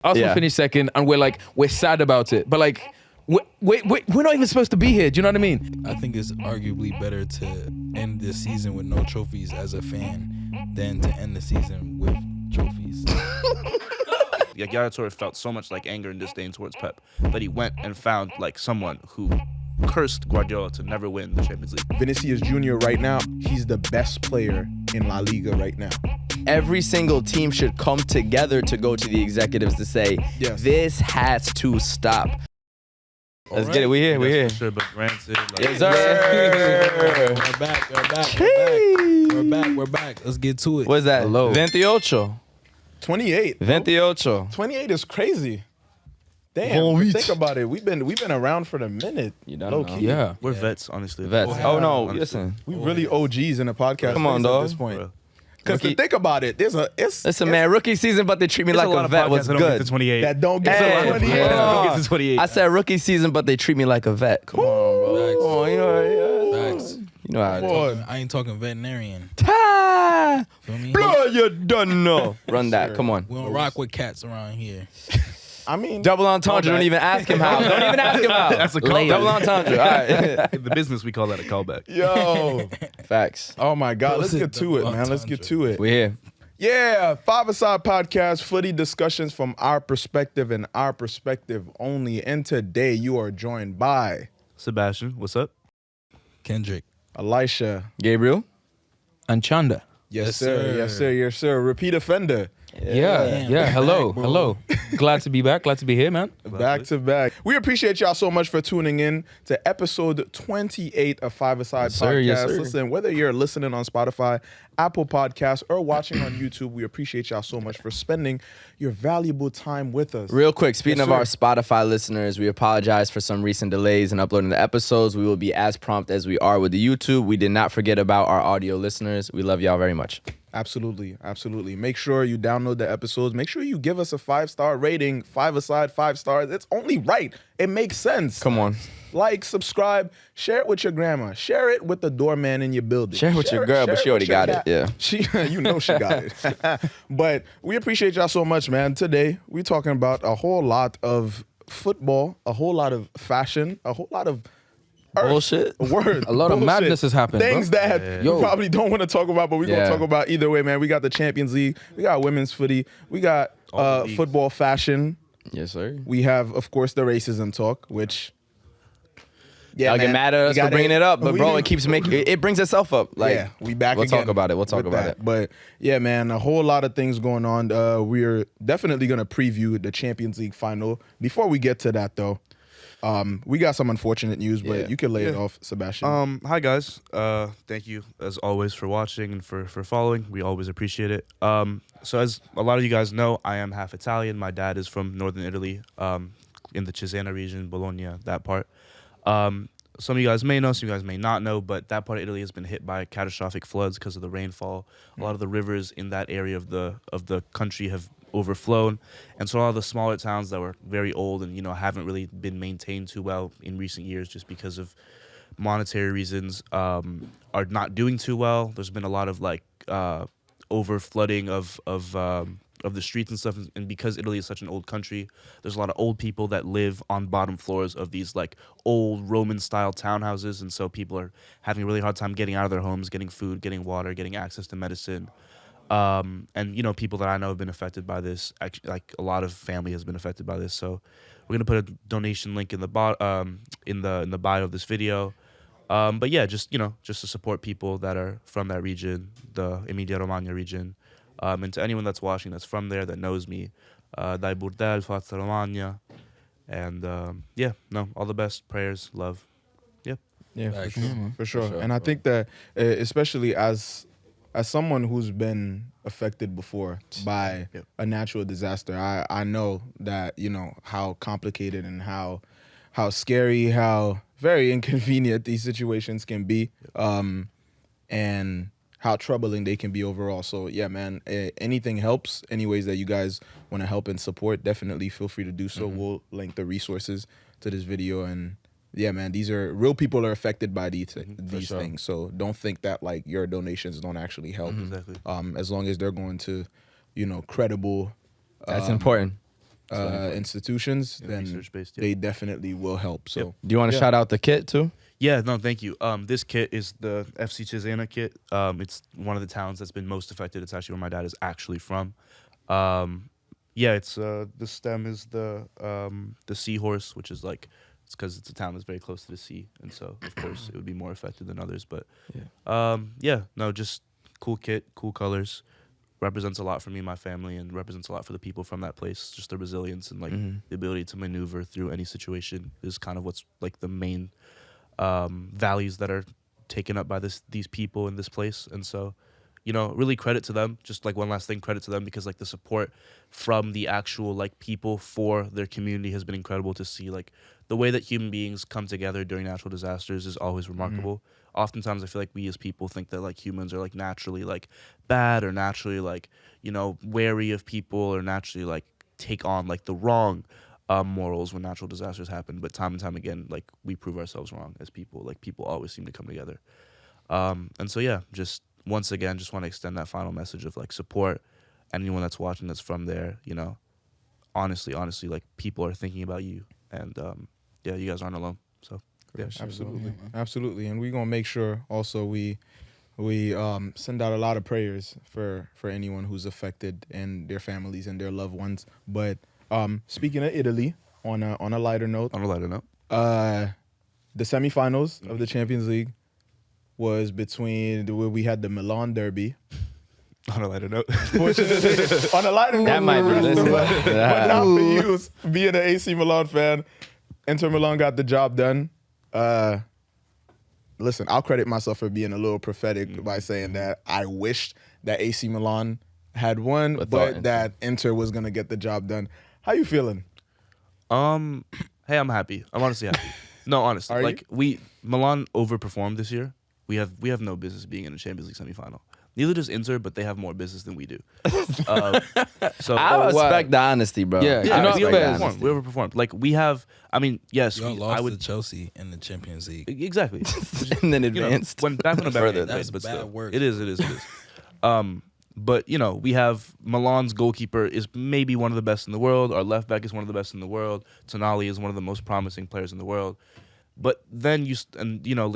Arsenal finished second, and we're sad about it. But like, we're not even supposed to be here. Do you know what I mean? I think it's arguably better to end this season with no trophies as a fan than to end the season with trophies. Yaya Toure felt so much like anger and disdain towards Pep that he went and found like someone who cursed Guardiola to never win the Champions League. Vinicius Jr. right now, he's the best player in La Liga right now. Every single team should come together to go to the executives to say, this has to stop. Let's get it. We here. We here. Sure, but granted, Yes, sir. We're back. Let's get to it. What's that? Hello. 28. 28. 28. 28 is crazy. Damn, think about it. We've been around for a minute. You don't low know. key. Yeah. we're vets, honestly. Vets. Oh, no. honestly. Listen. We really OGs in the podcast. Come on, space dog. At this point. Bro. Because to think about it, Listen, man, rookie season, but they treat me There's like a lot a of vet. podcasts What's that don't get good? to 28. that don't get Hey, to 28. yeah. Don't get to 28. I said rookie season, but they treat me like a vet. Come on, bro. Come on, you know, Facts. you know how it is. I ain't talking veterinarian. Ta! Feel me? Bro, you don't know. Run that. Come on. We don't rock with cats around here. I mean, Double entendre. Don't even ask him how. Don't even ask him how. That's a callback. Double entendre. All right. In the business, we call that a callback. yo. Facts. Oh my God. Let's get to it, man. Let's get to it. We here. Yeah, 5ASIDE podcast, footy discussions from our perspective and our perspective only. And today you are joined by Sebastian, what's up? Khendrick. Elisha. Gabriel. And Chanda. Yes, sir. Yes, sir. Yes, sir. Repeat offender. Yeah. Hello. Back, bro. Hello. Glad to be back. Glad to be here, man. Back to back. We appreciate y'all so much for tuning in to episode 28 of 5ASIDE Yes, sir. podcast. Yes, sir. Listen, whether you're listening on Spotify, Apple Podcasts, or watching on YouTube, we appreciate y'all so much for spending your valuable time with us. Real quick, speaking Yes, of our sir. Spotify listeners, we apologize for some recent delays in uploading the episodes. We will be as prompt as we are with the YouTube. We did not forget about our audio listeners. We love y'all very much. Absolutely. Absolutely. Make sure you download the episodes. Make sure you give us a 5-star rating. 5ASIDE, 5 stars. It's only right. It makes sense. Come on. Like, subscribe, share it with your grandma. Share it with the doorman in your building. Share it with your girl, but she already got it. Yeah. She, you know she got it. But we appreciate y'all so much, man. Today, we're talking about a whole lot of football, a whole lot of fashion, a whole lot of Bullshit. Word. A lot of Bullshit. madness has happened, Things bro. that Yo. we probably don't want to talk about, but we're going Yeah. to talk about either way, man. We got the Champions League. We got women's footy. We got All the leagues. football fashion. Yes, sir. We have, of course, the racism talk, which... Y'all get man, mad at us we for gotta- bringing it up, but we- bro, it keeps making it brings itself up. Like, yeah, we back We'll again talk about it. We'll talk with about that. it. But yeah, man, a whole lot of things going on. We're definitely going to preview the Champions League final. Before we get to that, though, we got some unfortunate news, but Yeah. you can lay it Yeah. off, Sebastian. Hi guys. Thank you as always for watching and for following. We always appreciate it. So as a lot of you guys know, I am half Italian. My dad is from northern Italy, in the Cesena region, Bologna, that part. Some of you guys may know, some of you guys may not know, but that part of Italy has been hit by catastrophic floods because of the rainfall. A lot of the rivers in that area of the country have overflown, and so a lot of the smaller towns that were very old and haven't really been maintained too well in recent years, just because of monetary reasons, are not doing too well. There's been a lot of over flooding of the streets and stuff, and because Italy is such an old country, there's a lot of old people that live on bottom floors of these old Roman style townhouses, and so people are having a really hard time getting out of their homes, getting food, getting water, getting access to medicine. And people that I know have been affected by this. Actually, a lot of family has been affected by this. So we're gonna put a donation link in the in the bio of this video. But yeah, just to support people that are from that region, the Emilia-Romagna region. And to anyone that's watching that's from there that knows me, dai burdel, forza Romagna. And all the best, prayers, love. Yeah, Facts. for sure. sure. And I think that, especially as someone who's been affected before by Yep. a natural disaster, I know that how complicated and how scary, how very inconvenient these situations can be, and how troubling they can be overall. So yeah, man, anything helps. Any ways that you guys want to help and support, definitely feel free to do so. We'll link the resources to this video. And yeah, man, these are real people are affected by these sure. things. So don't think that your donations don't actually help. Exactly. As long as they're going to, credible. That's important. institutions, Yeah, then research-based, yeah. they definitely will help. So Do you want to shout out the kit too? Yeah, no, thank you. This kit is the FC Cesena kit. It's one of the towns that's been most affected. It's actually where my dad is actually from. Yeah, it's the stem is the seahorse, which is like it's because it's a town that's very close to the sea, and so of course it would be more affected than others. But yeah, no, just cool kit, cool colors. Represents a lot for me and my family, and represents a lot for the people from that place. Just the resilience and like the ability to maneuver through any situation is kind of what's like the main values that are taken up by these people in this place. And so, you know, really credit to them. Just like one last thing, credit to them, because like the support from the actual like people for their community has been incredible to see. Like the way that human beings come together during natural disasters is always remarkable. Oftentimes I feel like we as people think that like humans are like naturally like bad, or naturally like, you know, wary of people, or naturally like take on like the wrong morals when natural disasters happen. But time and time again, like we prove ourselves wrong as people. Like people always seem to come together. And so yeah, just once again, just want to extend that final message of like support anyone that's watching that's from there. You know, honestly, like people are thinking about you, and yeah, you guys aren't alone. So yeah, absolutely. And we're gonna make sure also we send out a lot of prayers for anyone who's affected and their families and their loved ones. But speaking of Italy, on a lighter note, the semifinals of the Champions League was between where we had the Milan derby. On a lighter note, on a lighter note, That might be listening. but not for you, being an AC Milan fan. Inter Milan got the job done. Listen, I'll credit myself for being a little prophetic by saying that I wished that AC Milan had won, but that Inter was gonna get the job done. How you feeling? Hey, I'm happy. I'm honestly happy. No, honestly, Are like Milan overperformed this year. We have no business being in a Champions League semifinal. Neither does Inter, but they have more business than we do. So I respect the honesty, bro. Yeah, yeah, I know we it's fair. overperformed. We overperformed. Like we have. I mean, yes, Y'all I lost would to Chelsea in the Champions League. exactly. And then You know, advanced. when back when a further. That's but bad still, work. it is. But you know, we have Milan's goalkeeper is maybe one of the best in the world. Our left back is one of the best in the world. Tonali is one of the most promising players in the world. But then we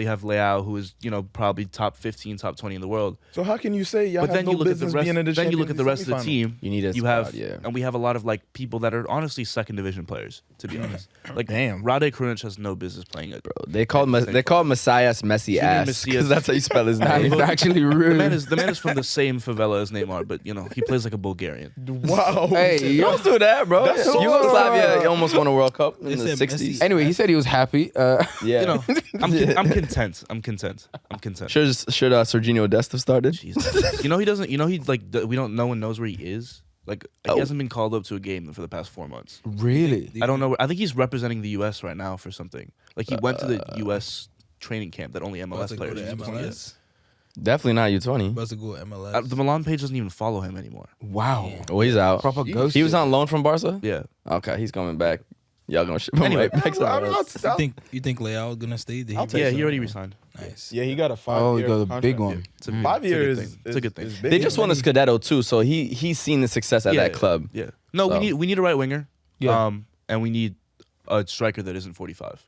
have Leao, who is, you know, probably top 15, top 20 in the world. So how can you say y'all But have then no you look at the business rest. being in the Then you look at the rest of the semifinal? team. You need a you squad, have, yeah. and we have a lot of like people that are honestly second division players. To be honest, like Damn. Rade Krunic has no business playing it. Bro, they call Messias Messi ass, Messias. because that's how you spell his That is name. actually The rude. man is from the same favela as Neymar, but you know he plays like a Bulgarian. Wow. Hey, You don't do that, bro. That's so Yugoslavia wrong. almost won a World Cup in They the said 60s. Messi. anyway, he said he was happy. Yeah. You know, I'm content. I'm content. Should Serginho Dest have started? Jesus. You know he doesn't. You know he like we don't. No one knows where he is. Like he hasn't been called up to a game for the past 4 months. Really? I don't know. I think he's representing the U.S. right now for something. Like he went to the U.S. training camp that only About MLS to go players to use. MLS. Definitely not U20. About to go to MLS. The Milan page doesn't even follow him anymore. Wow. Oh, he's out. Proper ghost. He was on loan from Barca? Yeah. Okay, he's coming back. Y'all gonna ship him Anyway, right back somewhere else. You think Leao gonna stay? Did I'll take Yeah, some. he already resigned. Nice. Yeah, he got a 5 Oh, year he got a contract. big one. It's a, 5 years. It's a good thing. It's a good thing. is big. They just won the Scudetto too, so he's seen the success at Yeah, that club. Yeah. No, So. we need a right winger. Yeah. And we need a striker that isn't 45.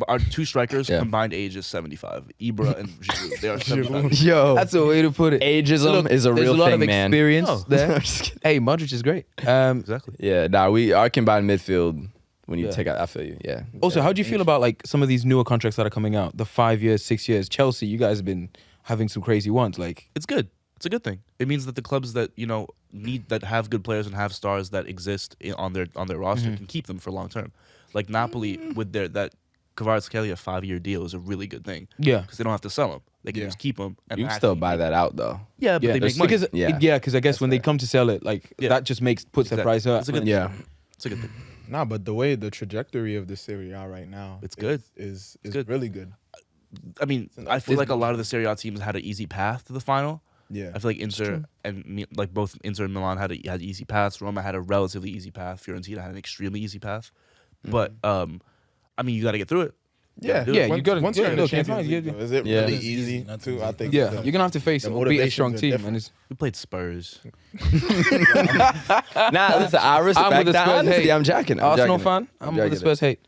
Our two strikers Yeah. combined age is 75. Ibra and Giroud. They are 75. Yo, That's a way to put it. ageism Look, is a there's real a lot thing, of man. experience Oh. there. Just kidding. Hey, Modric is great. Exactly. Yeah, our combined midfield, when you take out, I feel you. Yeah. Also, how do you feel about like some of these newer contracts that are coming out? The 5 years, 6 years. Chelsea, you guys have been having some crazy ones. Like, It's good. It's a good thing. It means that the clubs that that have good players and have stars that exist on their roster can keep them for long term. Like Napoli with that Kvaratskhelia 5-year deal is a really good thing. yeah, Because they don't have to sell him. They can Yeah. just keep him. And You can actually still buy that out though. Yeah, but yeah. they make money. Because Yeah. because I guess when they come to sell it, like Yeah. that just puts the Exactly. price up. It's a good Yeah. It's a good thing. Nah, but the trajectory of the Serie A right now, It's good. Is good. really good. I mean, I feel like a lot of the Serie A teams had an easy path to the final. Yeah. I feel like Inter and both Inter and Milan had easy paths. Roma had a relatively easy path. Fiorentina had an extremely easy path. But I mean, you got to get through it. Yeah, Yeah, once, you gotta- once you're in the look, Champions yeah, League, yeah. though, is it Yeah. really It's easy easy, not to? too I easy. think. Yeah, the- you're gonna have to face the a beat a strong motivations are team, different. and it's. We played Spurs. Nah, listen, I respect I'm with the that. Spurs Honesty. hate. I'm jacking. Arsenal fan. I'm with the Spurs hate.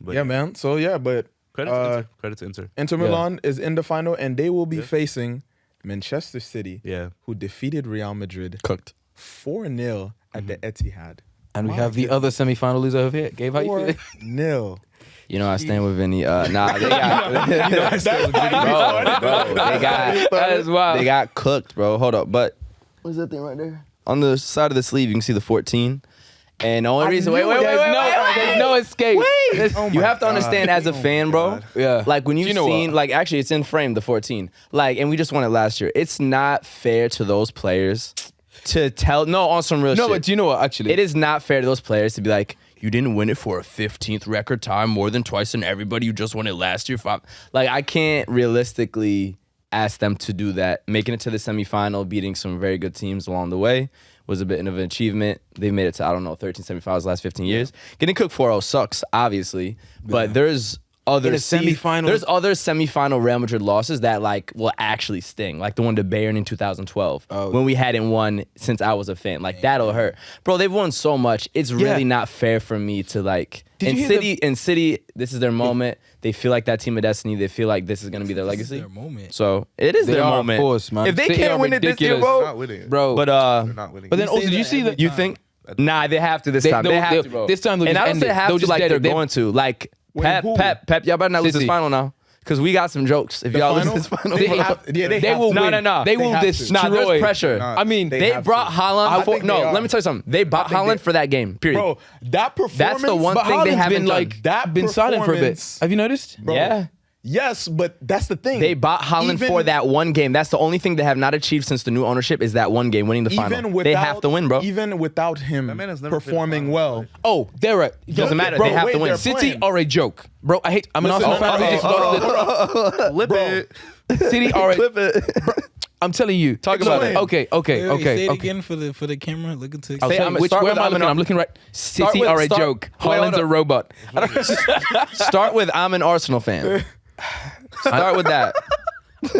But Yeah, man. So yeah, but Credit to Inter. Credit to Inter. Inter Milan is in the final, and they will be facing Manchester City, Yeah. who defeated Real Madrid Cooked. 4-0 at the Etihad. And we have the other semi-final loser over here. Gabe, how you feeling? 4-0. You know, I stand with Vini. Nah, they got. bro, they got. That is wild. They got cooked, bro. Hold up, but what's that thing right there? On the side of the sleeve, you can see the 14. And the only reason, wait, There's no escape. you have to understand as a fan, bro. Yeah. Like when you've You know seen, what? like actually, it's in frame, the 14. Like, and we just won it last year. It's not fair to those players to tell. No, on some real No, shit. but do you know what? Actually, It is not fair to those players to be like, you didn't win it for a 15th record time, more than twice than everybody. You just won it last year. Like, I can't realistically ask them to do that. Making it to the semifinal, beating some very good teams along the way was a bit of an achievement. They've made it to, I don't know, 13 semifinals the last 15 years. Getting cooked 4-0 sucks, obviously, but there's other In a semifinal- There's other semifinal Real Madrid losses that like will actually sting, like the one to Bayern in 2012 when we hadn't won since I was a fan. Like that'll hurt, bro. They've won so much. It's really not fair for me to like. Did In you hear City, this is their moment. They feel like that team of destiny. They feel like this is gonna be their legacy. Their moment. So it is They their are, moment. of course, man. If they City can't are win it this year, ridiculous. bro. Not winning it. bro. But They're not winning. But then it. also, do you see that? you think? Nah, they have to this time. They have to, bro. This time they'll And just I don't end say it. have They'll to just like dead they're it. They- going to. Like Wait, who? Pep, y'all better not lose this City. final now. Because we got some jokes. If y'all lose final? this final, They bro. have- yeah, they They have will to. win. No. They will have to. destroy. Nah, there's pressure. Nah, I mean, they They have brought to. Haaland. I For, think no, they are. let me tell you something. They brought think Haaland they- for that game. Period. Bro, that performance. That's the one But thing they Haaland's haven't been done. like That been silent for a bit. performance- Have you noticed? Bro, Yeah. Yes, but that's the thing. They bought Haaland Even- for that one game. That's the only thing they have not achieved since the new ownership is that one game, winning the final. Even without, They have to win, bro. Even without him man has never played a performing final, well. Oh, they're a Doesn't matter. Bro, they have wait, to win. they're City playing. are a joke, bro. I'm an Listen, Arsenal fan. We just lost Flip it. the City are a. Clip it. I'm telling you. Talk about So, it. Okay. Say it Okay. again for the camera. Look into. I'll Say, tell I'm- you which, start where with am I looking? Amino. I'm looking right. Start City with- are a start- joke. Wait, hold Haaland's a up. robot. Start with I'm an Arsenal fan. Start with that.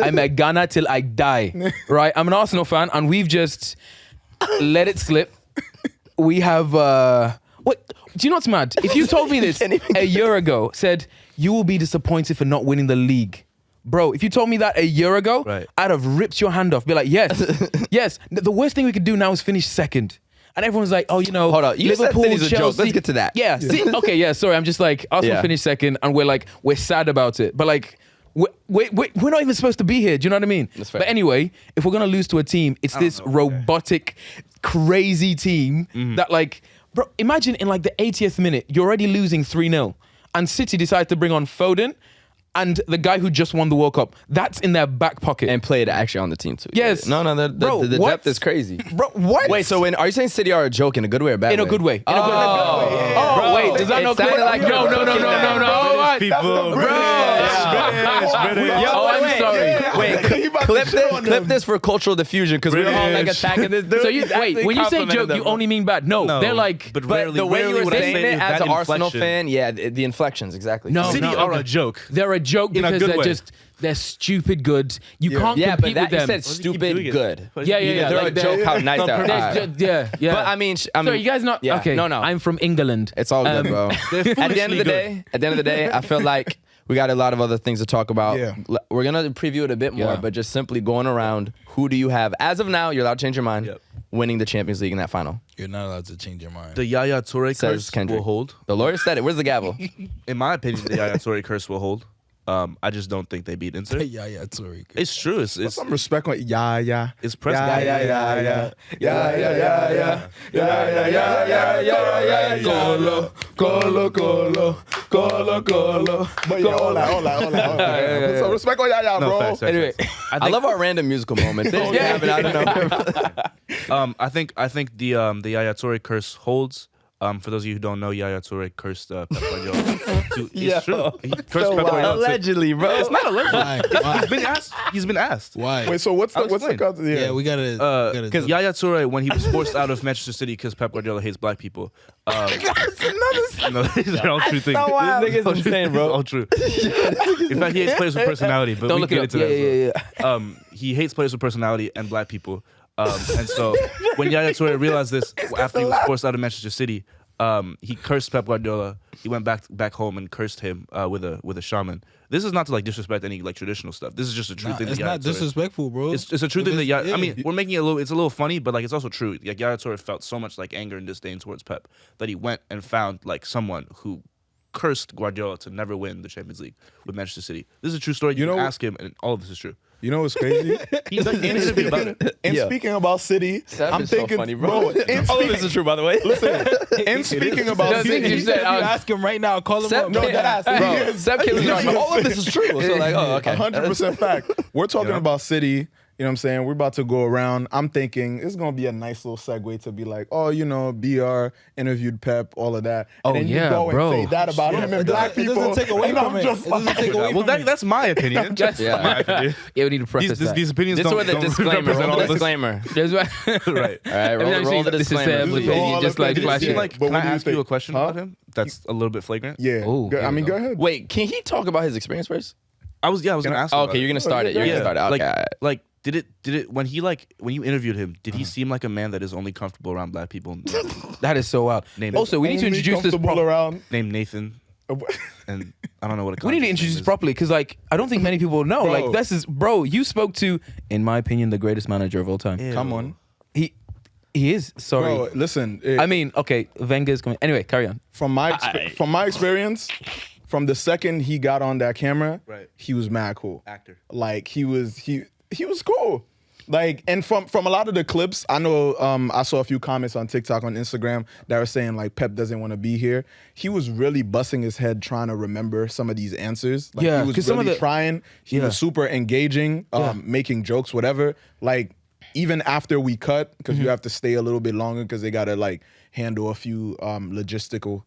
I'm a Ghana till I die. Right? I'm an Arsenal fan, and we've just let it slip. We have. What? Do you know what's mad? If you told me this a year ago, said you will be disappointed for not winning the league. Bro, if you told me that a year ago, Right. I'd have ripped your hand off. Be like, yes, yes. The worst thing we could do now is finish second. And everyone's like, oh, you know, Hold on. You said Liverpool, City's a joke. Chelsea. Let's get to that. Yeah. Okay. Yeah. Sorry. I'm just like Arsenal Yeah. finished second, and we're sad about it. But like, we're not even supposed to be here. Do you know what I mean? That's fair. But anyway, if we're gonna lose to a team, it's this robotic, crazy team that like, bro. Imagine in like the 80th minute, you're already losing 3-0, and City decide to bring on Foden and the guy who just won the World Cup. That's in their back pocket. And played actually on the team too. Yes. No, Bro, the what? depth is crazy. Bro, what? Wait, so are you saying City are a joke in a good way or bad way? in a good way. In a good way. Bro, Oh, wait, does that it not sounded clear? like No. you're cooking that. All right. People, Oh, I'm sorry. Wait, clip this for cultural diffusion because we're all like British. attacking this dude. So you wait, when you say joke, you only mean bad. No, No, they're like, but But rarely, the way you rarely were would I saying say it as that an Arsenal inflection. fan, yeah, the inflections exactly. No, City no, are okay. a joke. they're a joke In a because good they're way. they're stupid good. You can't Yeah, but compete that with you them. said doing stupid it? good. Yeah. They're like a joke how nice they are. They're Alright. yeah. But I mean, Sorry, you guys not yeah, okay. no. I'm from England. It's all good, bro. They're At the end of foolishly the day, I feel like we got a lot of other things to talk about. Yeah. We're gonna preview it a bit more, Yeah. but just simply going around, who do you have as of now? You're allowed to change your mind. Yep. Winning the Champions League in that final. You're not allowed to change your mind. The Yaya Toure Says curse Khendrick. will hold. The lawyer said it. Where's the gavel? In my opinion, the Yaya Toure curse will hold. I just don't think they beat Inter. Yeah, Toure. It's true. It's Some respect on yeah. it's present. Yeah. Colo. But yeah, hold on. Put some respect on yeah, No, bro. facts. Anyway, I love our random musical moments. They just happen out of nowhere. I think the Yaya Toure curse holds. For those of you who don't know, Yaya Toure cursed Pep Guardiola. It's true. He cursed Pep So Guardiola. allegedly, bro. It's not allegedly. Why? He's been asked. Why? Wait, so what's the explain. context? yeah, we gotta. Because Yaya Toure, when he was forced out of Manchester City because Pep Guardiola hates black people. No, these are all true things. This nigga's insane, bro. All true. In fact, he hates players with personality. But Don't we look get it into up. that. Yeah, as well. He hates players with personality and black people. And so when Yaya Toure realized this after he was forced out of Manchester City, he cursed Pep Guardiola. He went back home and cursed him with a shaman. This is not to like disrespect any like traditional stuff. This is just a true thing. It's that Yaya not Toure- disrespectful, bro. It's a true thing that Yaya. I mean, Yeah. we're making it a little. It's a little funny, but like it's also true. Like Yaya Toure felt so much like anger and disdain towards Pep that he went and found like someone who cursed Guardiola to never win the Champions League with Manchester City. This is a true story. You know- can ask him, and all of this is true. You know what's crazy? He's done an interview about it. And Yeah. speaking about City, That I'm is so thinking, funny, bro. in All of this is true, by the way. in speaking about No, City, you said, You ask him right now. Call him Seb up. can't- that ass. bro, Seb can't was like, all of this is true. So like, oh, okay. 100% fact. We're talking Yeah. about City. You know what I'm saying? We're about to go around. I'm thinking it's going to be a nice little segue to be like, oh, you know, BR interviewed Pep, all of that. Oh, and then yeah, you go bro. and say that about him and black It people. doesn't take away and from I'm it. just It doesn't like- take away Well, from it. that's my opinion. Just Yeah. my opinion. Yeah, we need to preface that. These opinions This is don't, where the don't disclaimer. represent Roll all the of this. disclaimer. There's why. Right. All right, Every time you roll see the this is disclaimer. Seb, This is you all just of like it. flash Can, it. like, But can what I do you ask you a think? question Huh? about him? That's a little bit flagrant. Yeah. Oh, Go- I mean, here go we ahead. Wait, can he talk about his experience first? I was going to ask. Oh, about okay, it. you're gonna start it. You're gonna start it. Okay. Like, did it when you interviewed him? Did he seem like a man that is only comfortable around black people? That is so wild. Name Also, we need to Only introduce this comfortable properly. around. Named Nathan, and I don't know what. We need to introduce this properly because, like, I don't think many people know. Bro. Like, this is, bro. You spoke to, in my opinion, the greatest manager of all time. Come on. He is. Sorry. Bro, listen. I mean, okay, Wenger's coming. Anyway, carry on. From my experience, from the second he got on that camera, Right. he was mad cool. Actor. Like he was cool. Like, and from a lot of the clips, I know I saw a few comments on TikTok, on Instagram that were saying like Pep doesn't want to be here. He was really busting his head trying to remember some of these answers. Like, Yeah, he was 'cause some of really the- trying. He Yeah. was super engaging, making jokes, whatever. Like even after we cut, because you have to stay a little bit longer because they gotta like handle a few logistical,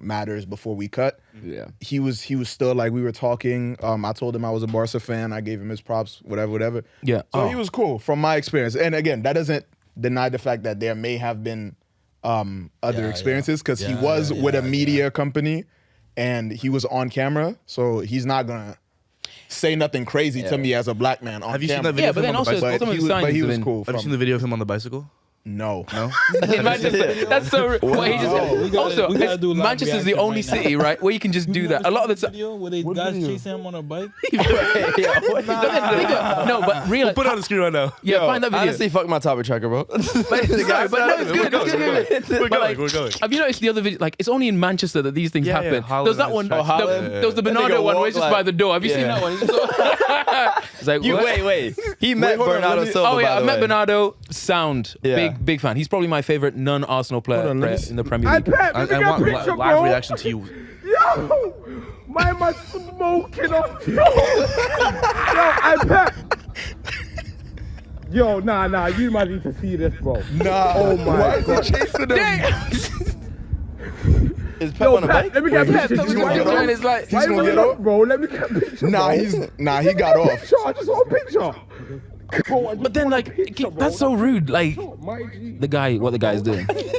matters before we cut. Yeah. He was still like, we were talking. I told him I was a Barca fan. I gave him his props, whatever. Yeah. So Oh. he was cool from my experience. And again, that doesn't deny the fact that there may have been other experiences because he was with a media company and he was on camera. So he's not gonna say nothing crazy to me as a black man on Have you seen camera. that video? Yeah, but then of him on the also bicycle? some of the But signs he have was been- cool. Have you seen the video of him on the bicycle? No. Manchester. That's so. Well, he just, We gotta also, do a live Manchester's the reaction only right now. city, right, where you can just do that. A lot of the time. video where they guys chasing him on a bike. No, but real. Put it on the screen right now. Yeah, find that video. Honestly, fuck my topic tracker, bro. But no, it's good. It's good. We're But, like, going. We're going. have you noticed the other video? Like, it's only in Manchester that these things Yeah, happen. yeah, Holland There was that has one. tracks. Oh, Holland? There was the That nigga Bernardo one where it's walk just by like- the door. Have you seen Yeah. that one? It's like, You what? wait. He met hold on, Bernardo let me- Silva. Oh yeah, by I the met way. Bernardo. Sound. Yeah. Big fan. He's probably my favorite non-Arsenal player on, let me in the Premier League. I want live reaction to you. Yo, my man smoking off. Yo, I bet. Yo, nah, you might need to see this, bro. Nah. Oh my Why is God. he chasing him? Is Pep Yo, on a Pat, bike? let me get a Wait, picture. he's You gonna want get to off? know? It's like, He's gonna get Look, up? bro. Let me get a picture. Nah, he got off. Picture, I just want a picture. Bro, I just but then want a like, picture, bro. that's so rude. Like My G. the guy, what the guy is doing. My G,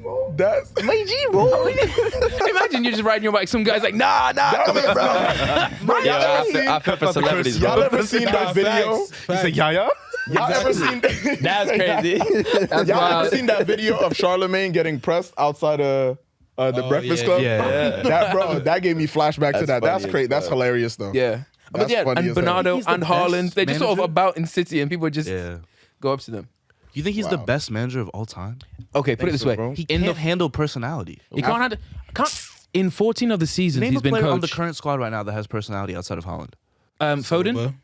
bro. That's Imagine you're just riding your bike. Some guy's like, nah. I feel for celebrities, Y'all bro. ever seen that video? You say Yaya? Y'all ever seen? That's crazy. That's Y'all wild. ever seen that video of Charlemagne getting pressed outside of the Breakfast Club? Yeah. That gave me flashback to That's that. That's funny great. as That's fuck. hilarious though. Yeah. But That's yeah, funny and as hell. Bernardo He's the and Haaland, best they're just sort of manager? about in City, and people just Yeah. go up to them. You think he's the Wow. best manager of all time? Okay, put it this so, way: bro. He in can't the handle personality. he can't in 14 of the seasons Name he's a been player on the coached. current squad right now that has personality outside of Holland. Foden,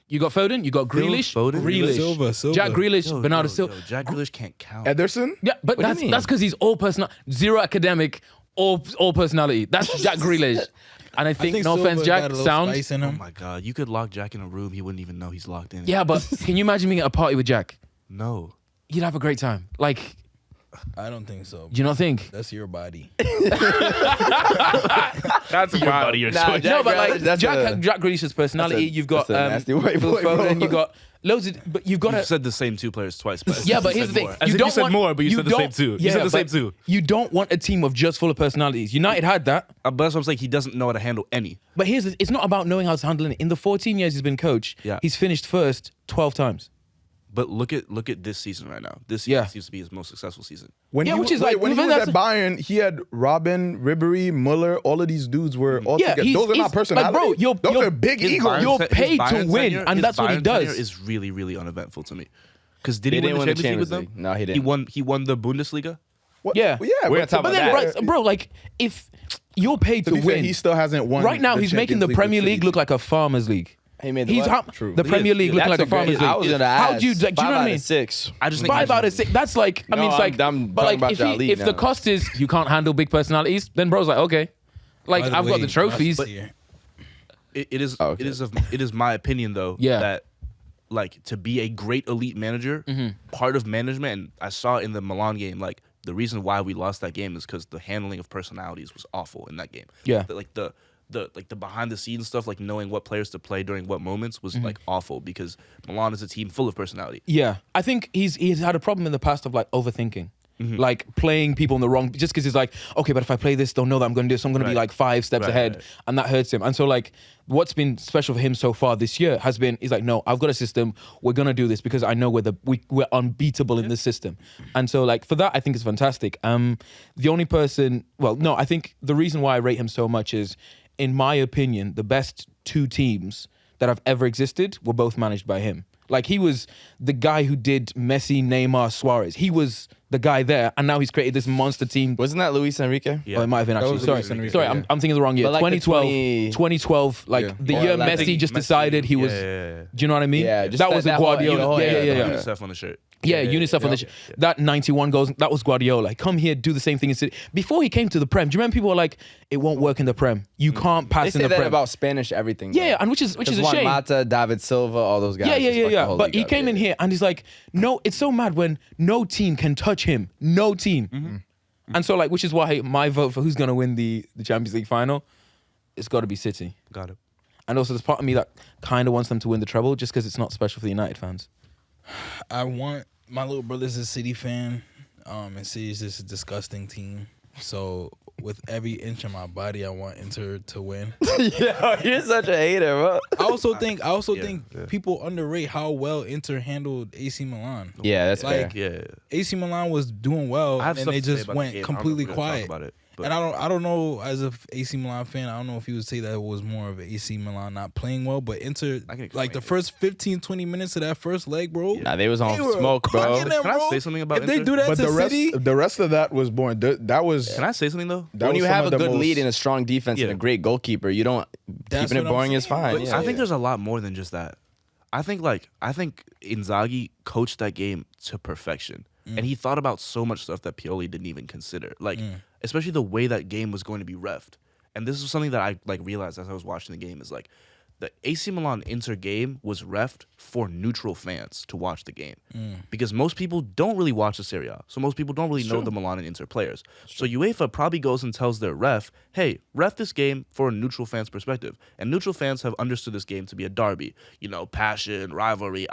you got Foden, you got Grealish, Foden? Grealish, Silva. Jack Grealish, Bernardo Silva. Jack Grealish can't count. Ederson? Yeah, but What do you that's mean? because he's all personal, zero academic, all personality. That's Jack Grealish. And I think, no offense, Jack, sound. Spice in Oh him. my God, you could lock Jack in a room, he wouldn't even know he's locked in. Yeah, but can you imagine being at a party with Jack? No. You'd have a great time. Like, I don't think so. Do you not think? That's your body. That's wild. Your Nah, choice. No, but like That's Jack Grealish's personality. You've got that's a nasty white Phil boy, bro. Foden, you've got loads of, but you've got You to. said the same two players twice. But Yeah, but here's the thing. As if you said want, more, but you said the same don't- two. You Yeah, said the same but two. You don't want a team of just full of personalities. United had that. But that's what I'm saying. He doesn't know how to handle any. But it's not about knowing how to handle it. In the 14 years he's been coach, Yeah. he's finished first 12 times. But look at this season right now. This season Yeah. seems to be his most successful season. When Yeah, he, which is wait, like- when he was that's- at Bayern, he had Robin, Ribery, Muller. All of these dudes were all Yeah, together. Those are not personalities. like, bro, Those are big His egos. Bayern You're his paid to Bayern win, tenure- and his that's what he Bayern does. tenure is really, really uneventful to me. Because did They he win didn't the win the Champions League with Champions them? League. No, he didn't. He won the Bundesliga. What? Yeah. Well, yeah. We're gonna talk But about then, that. right, bro, like if you're paid To to be fair, win, he still hasn't won. right now the he's making the Champions Premier with League City. look like a farmers league. He made the He's what? True. the Premier League looking like a That's farmers great- I was league. gonna ask. How do you know what I mean? 6. I just think 5 out of 6. That's like, I No, mean, it's I'm- like, I'm but talking like, about your league if the now. cost is you can't handle big personalities, then bro's like, okay, like By I've got way, the trophies. last year- it is Oh, okay. it is my opinion though Yeah. that like to be a great elite manager, part of management, and I saw it in the Milan game, like the reason why we lost that game is because the handling of personalities was awful in that game. Yeah. The behind the scenes stuff, like knowing what players to play during what moments, was like awful because Milan is a team full of personality. Yeah, I think he's had a problem in the past of like overthinking. Like playing people in the wrong, just because he's like, okay, but if I play this, they'll know that I'm going to do this. So I'm going to be Right. like 5 steps Right, ahead, right. and that hurts him. And so like, what's been special for him so far this year has been, he's like, no, I've got a system. We're going to do this because I know we're unbeatable in this system. And so like for that, I think it's fantastic. The only person, well, no, I think the reason why I rate him so much is, in my opinion, the best 2 teams that have ever existed were both managed by him. Like he was the guy who did Messi, Neymar, Suarez. He was the guy there, and now he's created this monster team. Wasn't that Luis Enrique? Yeah. Oh, it might have been actually. was Sorry, Luis Enrique, sorry, yeah. I'm thinking the wrong year. But like the 2012, 2012, like Yeah. the Or year like Messi just Messi, decided he was. yeah. Do you know what I mean? Yeah, just that was that a whole- Guardiola. yeah, Yeah. UNICEF on the shirt. Yeah, UNICEF on the that 91 goals. That was Guardiola. Come here, do the same thing in City. Before he came to the Prem, do you remember people were like, "It won't work in the Prem. You can't pass They in say the that Prem." about Spanish everything. Yeah, and which is a Juan shame. Mata, David Silva, all those guys. just fucked the Yeah. whole But league he up, came in here and he's like, no, it's so mad when no team can touch him. No team. And so like, which is why my vote for who's gonna win the Champions League final, it's got to be City. Got it. And also, there's part of me that kind of wants them to win the treble just because it's not special for the United fans. I want my little brother's a City fan, and City's just a disgusting team. So with every inch of my body, I want Inter to win. Yo, you're such a hater, bro. I also think yeah. people underrate how well Inter handled AC Milan. Yeah, that's Like, fair. Yeah. AC Milan was doing well, I have and stuff they to say just about the went game. I don't know if completely we're gonna talk quiet. about it, but- And I don't know, as a AC Milan fan, I don't know if you would say that it was more of an AC Milan not playing well, but Inter, I can explain like the it. first 15, 20 minutes of that first leg, bro. Nah, they was on They were smoke, bro. cooking them, Can I bro. say something about If they Inter? do that But to the City, rest of that was boring. That was Can I say something though? that When was you some have of a the good most- lead and a strong defense and Yeah. a great goalkeeper, you don't That's keeping it what I'm boring is saying. fine. But Yeah. I think there's a lot more than just that. I think Inzaghi coached that game to perfection. And he thought about so much stuff that Pioli didn't even consider. Like, especially the way that game was going to be reffed. And this is something that I like realized as I was watching the game is like the AC Milan Inter game was reffed for neutral fans to watch the game. Because most people don't really watch the Serie A. So most people don't really know the Milan and Inter players. So UEFA probably goes and tells their ref, hey, ref this game for a neutral fan's perspective. And neutral fans have understood this game to be a derby. You know, passion, rivalry,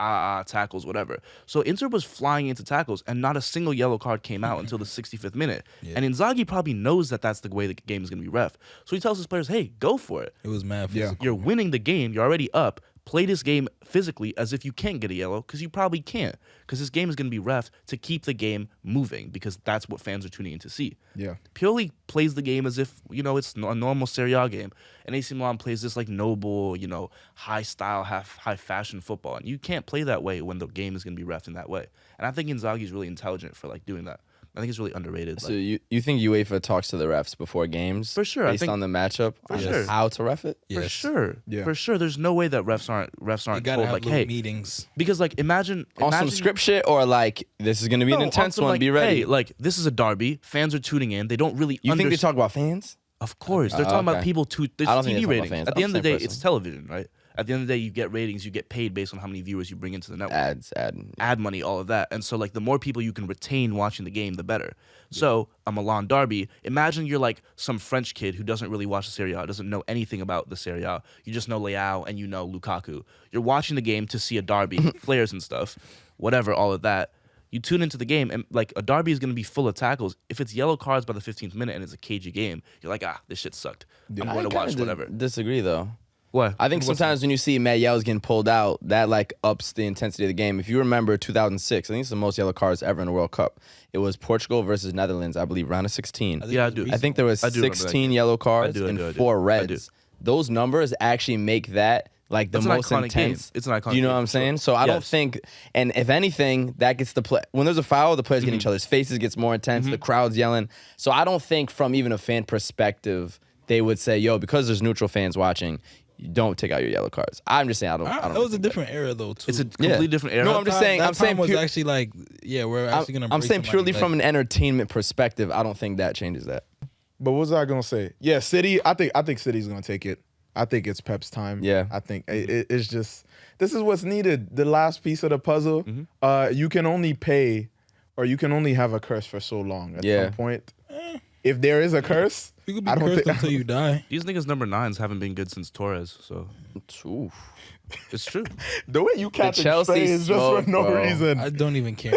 tackles, whatever. So Inter was flying into tackles and not a single yellow card came out until the 65th minute. And Inzaghi probably knows that that's the way the game is going to be ref. So he tells his players, hey, go for it. it was mad Yeah. physical. You're winning the game. You're already up. Play this game physically as if you can't get a yellow because you probably can't. Because this game is going to be reffed to keep the game moving because that's what fans are tuning in to see. Yeah. Pioli plays the game as if, you know, it's a normal Serie A game. And AC Milan plays this like noble, you know, high style, high fashion football. And you can't play that way when the game is going to be reffed in that way. And I think Inzaghi is really intelligent for like doing that. I think it's really underrated. So Like, you think UEFA talks to the refs before games? For sure, I Based think- on the matchup? For on sure. How to ref it? for Yes. sure. Yeah. For sure. There's no way that refs aren't You gotta told have like, little hey, meetings. because like imagine On some script shit or like, this is going to be an No, intense on some, one, like, be ready? Hey, like this is a derby. Fans are tuning in. They don't really. you think they understand. talk about fans? Of course, they're talking about okay. people. There's I don't think TV they talk about ratings. fans. At the I'm end of the the day, same it's person. television, right? At the end of the day, you get ratings, you get paid based on how many viewers you bring into the network. Ad. Money, all of that. And so like the more people you can retain watching the game, the better. So a Milan derby, imagine you're like some French kid who doesn't really watch the Serie A, doesn't know anything about the Serie A. You just know Leao and you know Lukaku. You're watching the game to see a derby, flares and stuff, whatever, all of that. You tune into the game and like a derby is going to be full of tackles. If it's yellow cards by the 15th minute and it's a cagey game, you're like, this shit sucked. I'm going to watch whatever. Disagree though. What? I think sometimes when you see Matt Yell's getting pulled out, that like ups the intensity of the game. If you remember 2006, I think it's the most yellow cards ever in the World Cup. It was Portugal versus Netherlands, I believe, round of 16. Yeah, I do. I think there was 16 yellow cards and 4 reds. Those numbers actually make that like the most intense. It's an iconic. Do you know game, what I'm saying? So I don't think, and if anything, that gets the play. When there's a foul, the players get in each other's faces, gets more intense. The crowd's yelling. So I don't think, from even a fan perspective, they would say, "Yo, because there's neutral fans watching, you don't take out your yellow cards." I'm just saying, I don't. That was a different era though too. It's a completely different era. No, I'm just saying. That I'm saying time was actually like, we're actually gonna. I'm break saying somebody, purely like, from an entertainment perspective. I don't think that changes that. But what was I gonna say? Yeah, City. I think City's gonna take it. I think it's Pep's time. Yeah. I think it's just this is what's needed. The last piece of the puzzle. You can only pay, or you can only have a curse for so long. At some point, if there is a curse, you could be cursed until you die. These niggas number 9s haven't been good since Torres, so Oof. it's true. The way you catch Chelsea Chelsea is just smoke, for no bro. reason. I don't even care.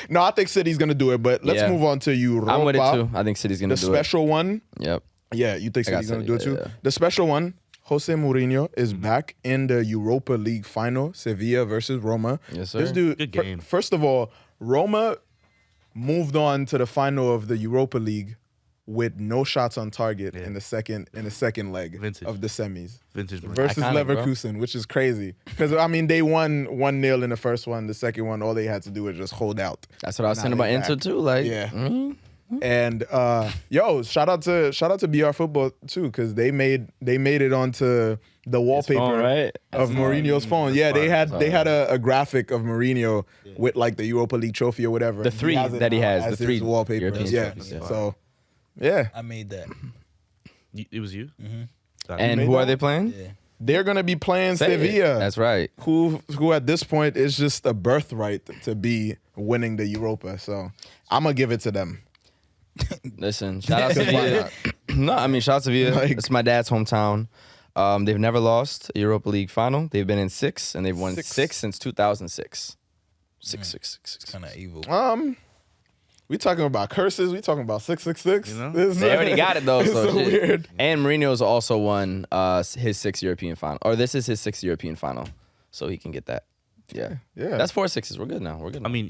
No, I think City's gonna do it. But let's Yeah. move on to Europa. I'm with it too. I think City's gonna The do special one. it. Yep. Yeah, you think I got City's gonna City, do it too? yeah. The special one, Jose Mourinho is back in the Europa League final, Sevilla versus Roma. Yes, sir. This dude, Good game. first of all, Roma moved on to the final of the Europa League with no shots on target in the second leg Vintage. of the semis Vintage Mourinho. versus Iconic, bro. Leverkusen, which is crazy because I mean they won 1-0 in the first one. The second one, all they had to do was just hold out. That's what I was Now saying they about back. Inter too. Like, Yeah. And shout out to BR Football too, because they made it onto the wallpaper phone, right? of Mourinho's phone. Yeah, they had a graphic of Mourinho with like the Europa League trophy or whatever. The and three has it that he now has, as the three his wallpaper. European Yeah. trophies, yeah. So yeah, I made that. It was you? And made who are that? they playing? Yeah. they're gonna be playing Say it. Sevilla. That's right. Who at this point is just a birthright to be winning the Europa. So I'm gonna give it to them. Listen, shout out to Sevilla. No, I mean, shout out to Sevilla. Like- It's my dad's hometown. They've never lost a Europa League final. They've been in 6, and they've won 6 since 2006. 6. Kind of evil. We talking about curses. We talking about 666. You know? They already got it, though. It's So so shit. weird. And Mourinho's also won his 6th European final. Or this is his 6th European final. So he can get that. Yeah. Yeah. That's 4 6s. We're good now. We're good now. I mean,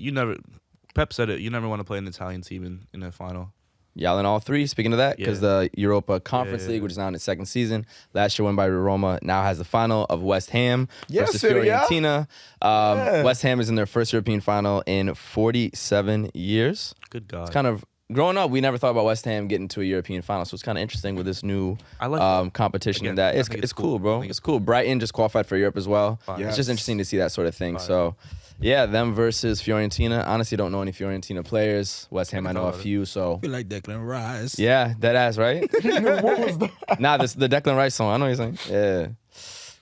Pep said it. You never want to play an Italian team in a final. Y'all in all 3, speaking of that, because the Europa Conference League, which is now in its 2nd season, last year won by Roma, now has the final of West Ham versus Serie A. Fiorentina. West Ham is in their first European final in 47 years. Good God. It's kind of, growing up, we never thought about West Ham getting to a European final, so it's kind of interesting with this new I like competition. Again, That I it's think it's cool, bro. It's cool. Brighton just qualified for Europe as well. Fine. It's just interesting to see that sort of thing. So, yeah, them versus Fiorentina. Honestly, don't know any Fiorentina players. West Ham, I know a few. So, I feel like Declan Rice. yeah, that ass, right? What was that? Nah, this the Declan Rice song. I know what you're saying. Yeah.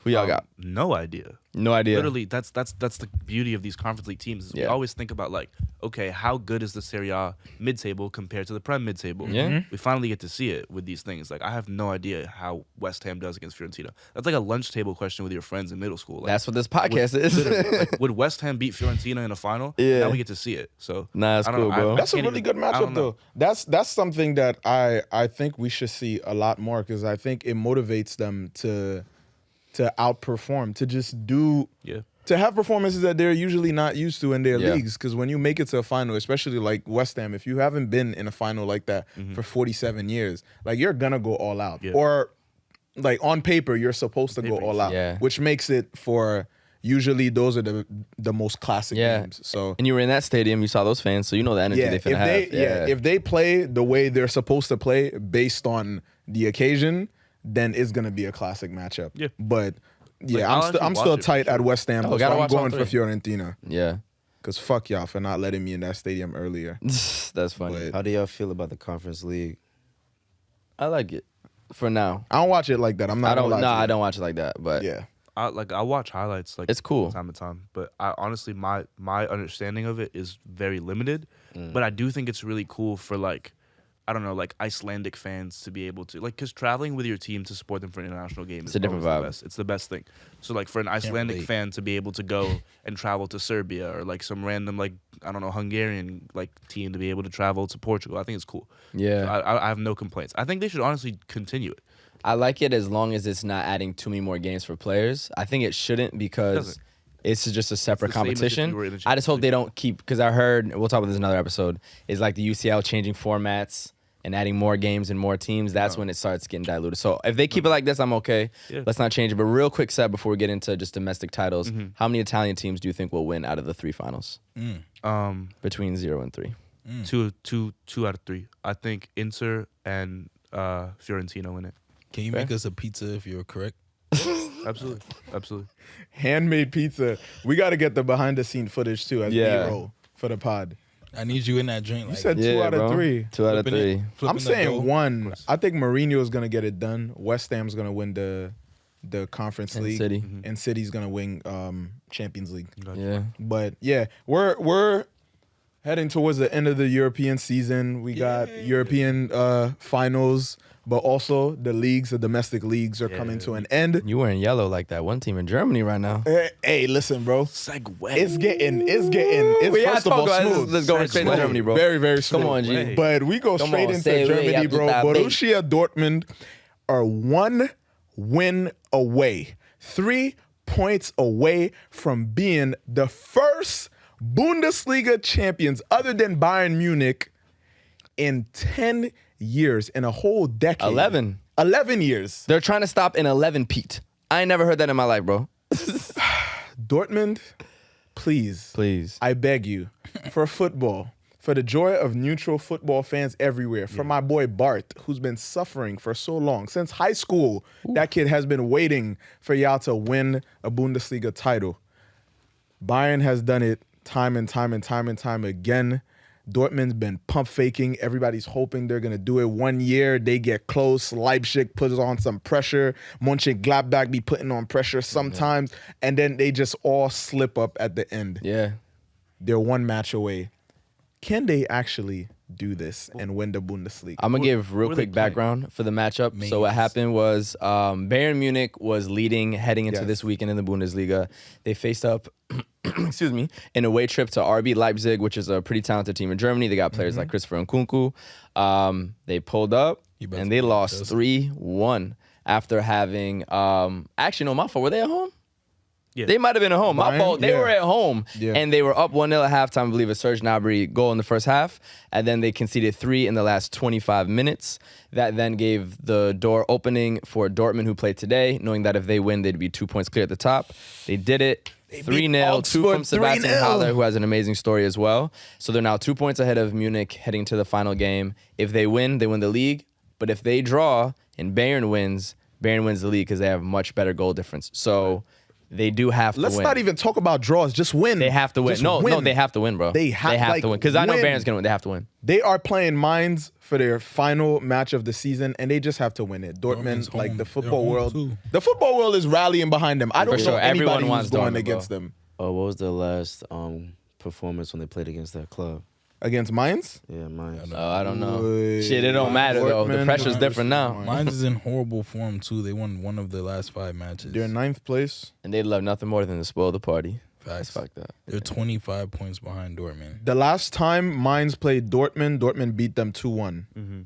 Who y'all got? No idea. No idea. Literally, that's the beauty of these conference league teams. Is We Yeah. always think about like, okay, how good is the Serie A mid-table compared to the Prem mid-table? Yeah. We finally get to see it with these things. Like, I have no idea how West Ham does against Fiorentina. That's like a lunch table question with your friends in middle school. Like, That's what this podcast is. literally, like, would West Ham beat Fiorentina in a final? Yeah. Now we get to see it. So Nah, that's I don't cool, know. bro. I That's a can't really even- good I matchup, don't know. though. That's something that I think we should see a lot more because I think it motivates them to outperform, to just do, Yeah. to have performances that they're usually not used to in their Yeah. leagues. Because when you make it to a final, especially like West Ham, if you haven't been in a final like that for 47 years, like you're gonna go all out, Yeah. or like on paper you're supposed to go Paper, all out, yeah. which makes it for. Usually those are the most classic Yeah. games. So And you were in that stadium, you saw those fans, so you know the energy they finna have. if they play the way they're supposed to play based on the occasion, then it's gonna be a classic matchup. Yeah. But yeah, Like, I'll actually I'm watch still it for tight sure. at West Ham. Oh, So gotta I'm watch all going for 3. Fiorentina Yeah. because fuck y'all for not letting me in that stadium earlier. That's funny. But- How do y'all feel about the Conference League? I like it. for now. I don't watch it like that. I'm not. I don't. gonna lie No, to you. I don't watch it like that. But Yeah. I watch highlights like It's cool. from time to time, but I honestly my understanding of it is very limited. But I do think it's really cool for like, I don't know, like Icelandic fans to be able to like, because traveling with your team to support them for an international game is a different always vibe. the best. It's the best thing. So like for an Icelandic relate. fan to be able to go and travel to Serbia or like some random like I don't know Hungarian like team to be able to travel to Portugal, I think it's cool. yeah, So I have no complaints. I think they should honestly continue it. I like it as long as it's not adding too many more games for players. I think it shouldn't because Doesn't. it's just a separate It's the same as if you competition. were in the I just hope Champions they don't keep, because I heard, we'll talk about this in another episode, is like the UCL changing formats and adding more games and more teams. That's when it starts getting diluted. So if they keep it like this, I'm okay. Yeah. Let's not change it. But real quick set before we get into just domestic titles, how many Italian teams do you think will win out of the 3 finals? Between 0 and 3. Two out of three. I think Inter and Fiorentina win it. Can you make us a pizza if you're correct? Absolutely. Handmade pizza. We got to get the behind the scene footage too as Yeah. B-roll for the pod. I need you in that joint. You Like, said 2 Yeah, out bro. of 3. 2 out of flipping 3. it, flipping I'm the saying dough. 1. I think Mourinho's gonna get it done. West Ham's gonna win the Conference And League, City. and City's gonna win Champions League. Yeah. But yeah, we're heading towards the end of the European season. We got European finals, but also the leagues, the domestic leagues, are coming to an end. You wearing yellow like that one team in Germany right now. Hey, listen, bro. Segue. It's first of all smooth. Let's go straight to Germany, bro. Very, very smooth. Come on, G. But we go Come straight on, into say Germany, it, bro. Abdul Tabit. Borussia Dortmund are 1 win away, 3 points away from being the first Bundesliga champions, other than Bayern Munich, in 10 years, in a whole decade. 11. 11 years. They're trying to stop in 11, Pete. I ain't never heard that in my life, bro. Dortmund, please. Please. I beg you, for football, for the joy of neutral football fans everywhere, for my boy Bart, who's been suffering for so long, since high school, that kid has been waiting for y'all to win a Bundesliga title. Bayern has done it time and time and time and time again. Dortmund's been pump faking. Everybody's hoping they're going to do it 1 year. They get close. Leipzig puts on some pressure. Mönchengladbach be putting on pressure sometimes. And then they just all slip up at the end. Yeah. They're 1 match away. Can they actually do this and win the Bundesliga? I'm going to give real who are they quick background for the matchup. Mains. So what happened was Bayern Munich was leading heading into Yes. this weekend in the Bundesliga. They faced up, excuse me, an away trip to RB Leipzig, which is a pretty talented team in Germany. They got players like Christopher Nkunku. They pulled up You better and they be lost Chelsea. 3-1 after having, actually, no, my fault. Were they at home? Yeah. They might have been at home. My Bayern? fault. They Yeah. were at home. Yeah. And they were up 1-0 at halftime, I believe, a Serge Gnabry goal in the first half. And then they conceded 3 in the last 25 minutes. That then gave the door opening for Dortmund, who played today, knowing that if they win, they'd be 2 points clear at the top. They did it. 3-0, 2 from Augsburg, Sebastian 3-0. Haller, who has an amazing story as well. So they're now 2 points ahead of Munich heading to the final game. If they win the league. But if they draw and Bayern wins the league because they have much better goal difference. So they do have to Let's win. not even talk about draws. Just win. They have to win. Just No, win. they have to win, bro. They have to win. Because I know win. Bayern's gonna win. They have to win. They are playing Mainz for their final match of the season, and they just have to win it. Dortmund's Dortmund, like home. the They're football home world, too. the football world is rallying behind them. I don't For know sure. anybody Everyone who's wants going Dortmund, against bro. them. What was the last performance when they played against that club? Against Mainz? Yeah, mine. I don't know. Boy. Shit, it don't matter though. The Dortmund pressure's versus different now. Mainz. Mine is in horrible form too. They won 1 of the last 5 matches. They're in 9th place. And they'd love nothing more than to spoil the party. Facts. Fuck that. They're 25 points behind Dortmund. The last time Mainz played Dortmund beat them 2-1.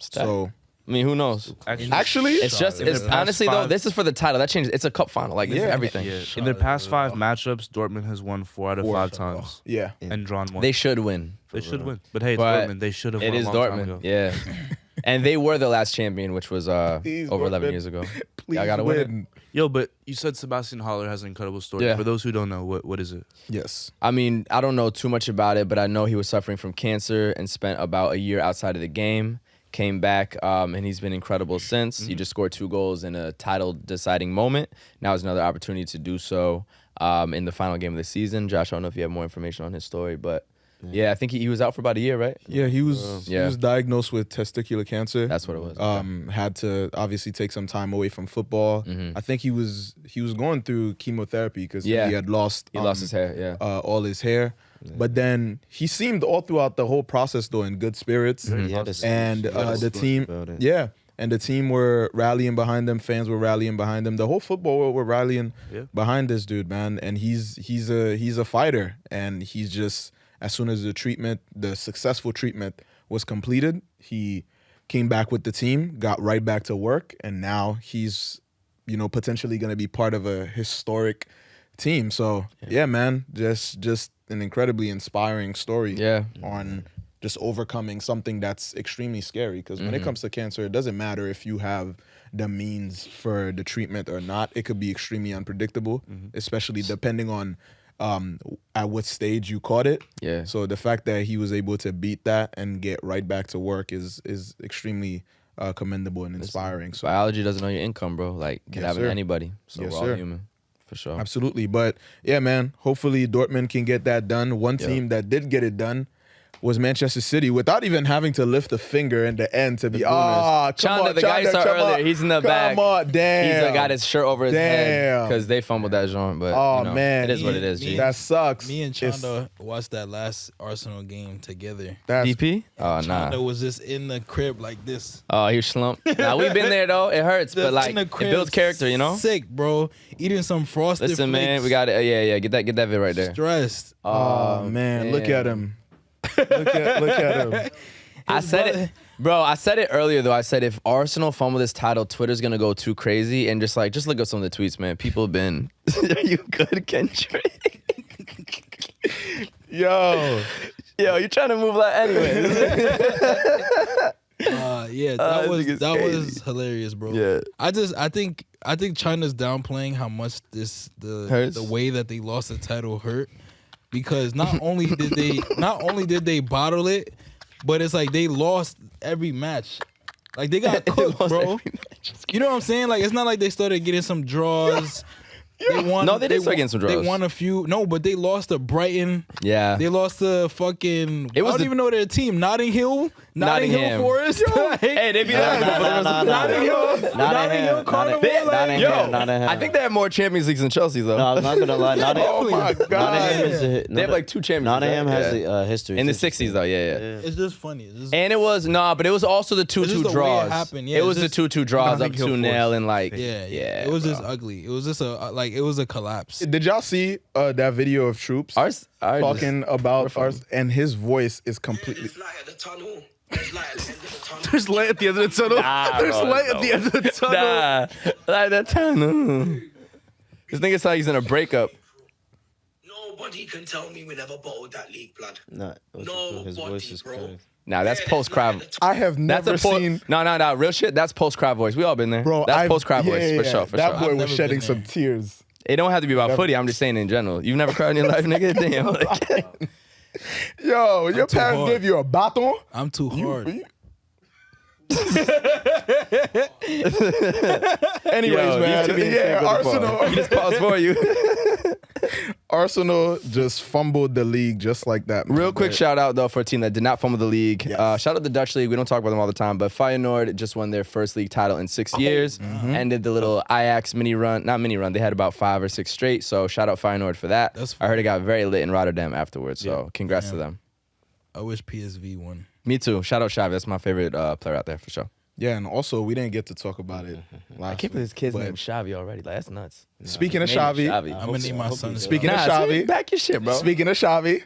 So I mean, who knows? actually, It's just, In the it's past honestly though, 5 this is for the title. That changes. It's a cup final. Like, this is everything. Yeah. In their past 5 matchups, Dortmund has won 4 out of 5 times yeah. and drawn 1. They should win. They should win. But hey, it's But Dortmund. They should have It won is a long time ago. Dortmund. Yeah. And they were the last champion, which was Please, over 11 Dortmund. years ago. Please Y'all gotta win it. Yo, but you said Sebastian Haller has an incredible story. Yeah. For those who don't know, what is it? Yes. I mean, I don't know too much about it, but I know he was suffering from cancer and spent about a year outside of the game. Came back, and he's been incredible since. He just scored 2 goals in a title-deciding moment. Now is another opportunity to do so in the final game of the season. Josh, I don't know if you have more information on his story, but Yeah, I think he was out for about a year, right? Yeah, he was diagnosed with testicular cancer. That's what it was. Had to obviously take some time away from football. I think he was going through chemotherapy because he had lost his hair. Yeah, all his hair. But then he seemed all throughout the whole process though in good spirits. And the team, and the team were rallying behind him. Fans were rallying behind him. The whole football world were rallying behind this dude, man. And he's a fighter. And he's just, as soon as the successful treatment was completed, he came back with the team, got right back to work, and now he's, potentially going to be part of a historic team. So yeah, man, just an incredibly inspiring story. On just overcoming something that's extremely scary. Because when it comes to cancer, it doesn't matter if you have the means for the treatment or not. It could be extremely unpredictable, especially depending on at what stage you caught it. Yeah. So the fact that he was able to beat that and get right back to work is extremely commendable and inspiring. So biology doesn't know your income, bro. Like, can happen to anybody. So we're all human. For sure. Absolutely. But yeah, man, hopefully Dortmund can get that done. One team that did get it done was Manchester City without even having to lift a finger in the end to be, Chanda, the guy you saw earlier, he's in the back. Come on, damn. He's got his shirt over his head because they fumbled that joint. But man, it is what it is, G. That sucks. Me and Chanda watched that last Arsenal game together. DP? Oh, nah. Chanda was just in the crib like this. Oh, he was slumped. Nah, we've been there, though. It hurts, but like, it builds character, Sick, bro. Eating some frosted Listen, flakes. man, we got it. Yeah. Get that vid right there. Stressed. Oh, man, look at him. Look at him. I said it, bro. I said it earlier though. I said if Arsenal fumble this title, Twitter's gonna go too crazy and just look at some of the tweets, man. People have been. Are you good, Khendrick? Yo, you trying to move like anyway? That was hilarious, bro. Yeah. I think China's downplaying how much the way that they lost the title hurt. Because not only did they bottle it, but it's like they lost every match. Like they got cooked, bro. You know what I'm saying? Like it's not like they started getting some draws. They won. No, they did start getting some draws. They won a few. No, but they lost to Brighton. Yeah. They lost to fucking. I don't even know their team. Notting Hill Forest. Hey, they beat Nottingham Carnival. I think they have more Champions Leagues than Chelsea though. No, I'm not gonna lie. oh my God. They have like 2 Champions. Nottingham has a history in the 60s though. Yeah. It's just funny. And it was but it was also the 2-2 draws. It was the 2-2 draws up 2-0 and like it was just ugly. It was just it was a collapse. Did y'all see that video of Troops talking about ours? And his voice is completely. There's light at the end of the tunnel. There's light at the end of the tunnel. Light at the tunnel. This nigga sounds like he's in a breakup. Nobody can tell me we never bottled that league, blood. Nah, his voice is crazy. Nah, that's post-cry. I have never seen. No, real shit. That's post-cry voice. We all been there. Bro, that's post-cry voice for sure. That boy was shedding some tears. It don't have to be about footy. I'm just saying in general. You've never cried in your life, nigga? Damn. Like, yo, your parents gave you a baton? I'm too hard. Anyways, man. Arsenal. He just paused for you. Arsenal just fumbled the league just like that. Man. Real quick shout out though for a team that did not fumble the league. Yes. Shout out the Dutch league. We don't talk about them all the time, but Feyenoord just won their first league title in 6 years. Ended the little Ajax mini run. Not mini run. They had about 5 or 6 straight. So shout out Feyenoord for that. I heard it got very lit in Rotterdam afterwards. So congrats to them. I wish PSV won. Me too. Shout out Xavi. That's my favorite player out there for sure. Yeah, and also we didn't get to talk about it last I can't believe his kid's named Xavi already. Like, that's nuts. Speaking of Xavi, I'm gonna name my son. Speaking of Xavi, back your shit, bro. Speaking of Xavi,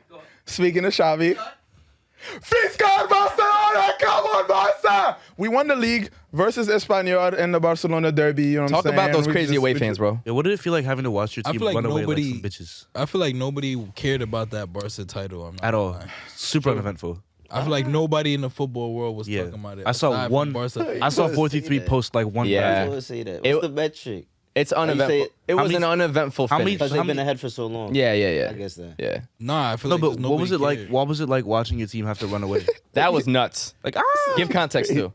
Fiscal Barcelona, come on, Barca! We won the league versus Espanyol in the Barcelona derby. You know what I'm saying? Talk about those crazy away fans, bro. Yeah, what did it feel like having to watch your team run away like some bitches? I feel like nobody cared about that Barca title. At all. Super uneventful. I feel like nobody in the football world was talking about it. I saw 43 post like one. Yeah. What's the metric? It's uneventful. It was an uneventful finish. Because they've been ahead for so long. Yeah. I guess that. Yeah. Nah, I feel like but what was it like? What was it like watching your team have to run away? That was nuts. Like, give context too.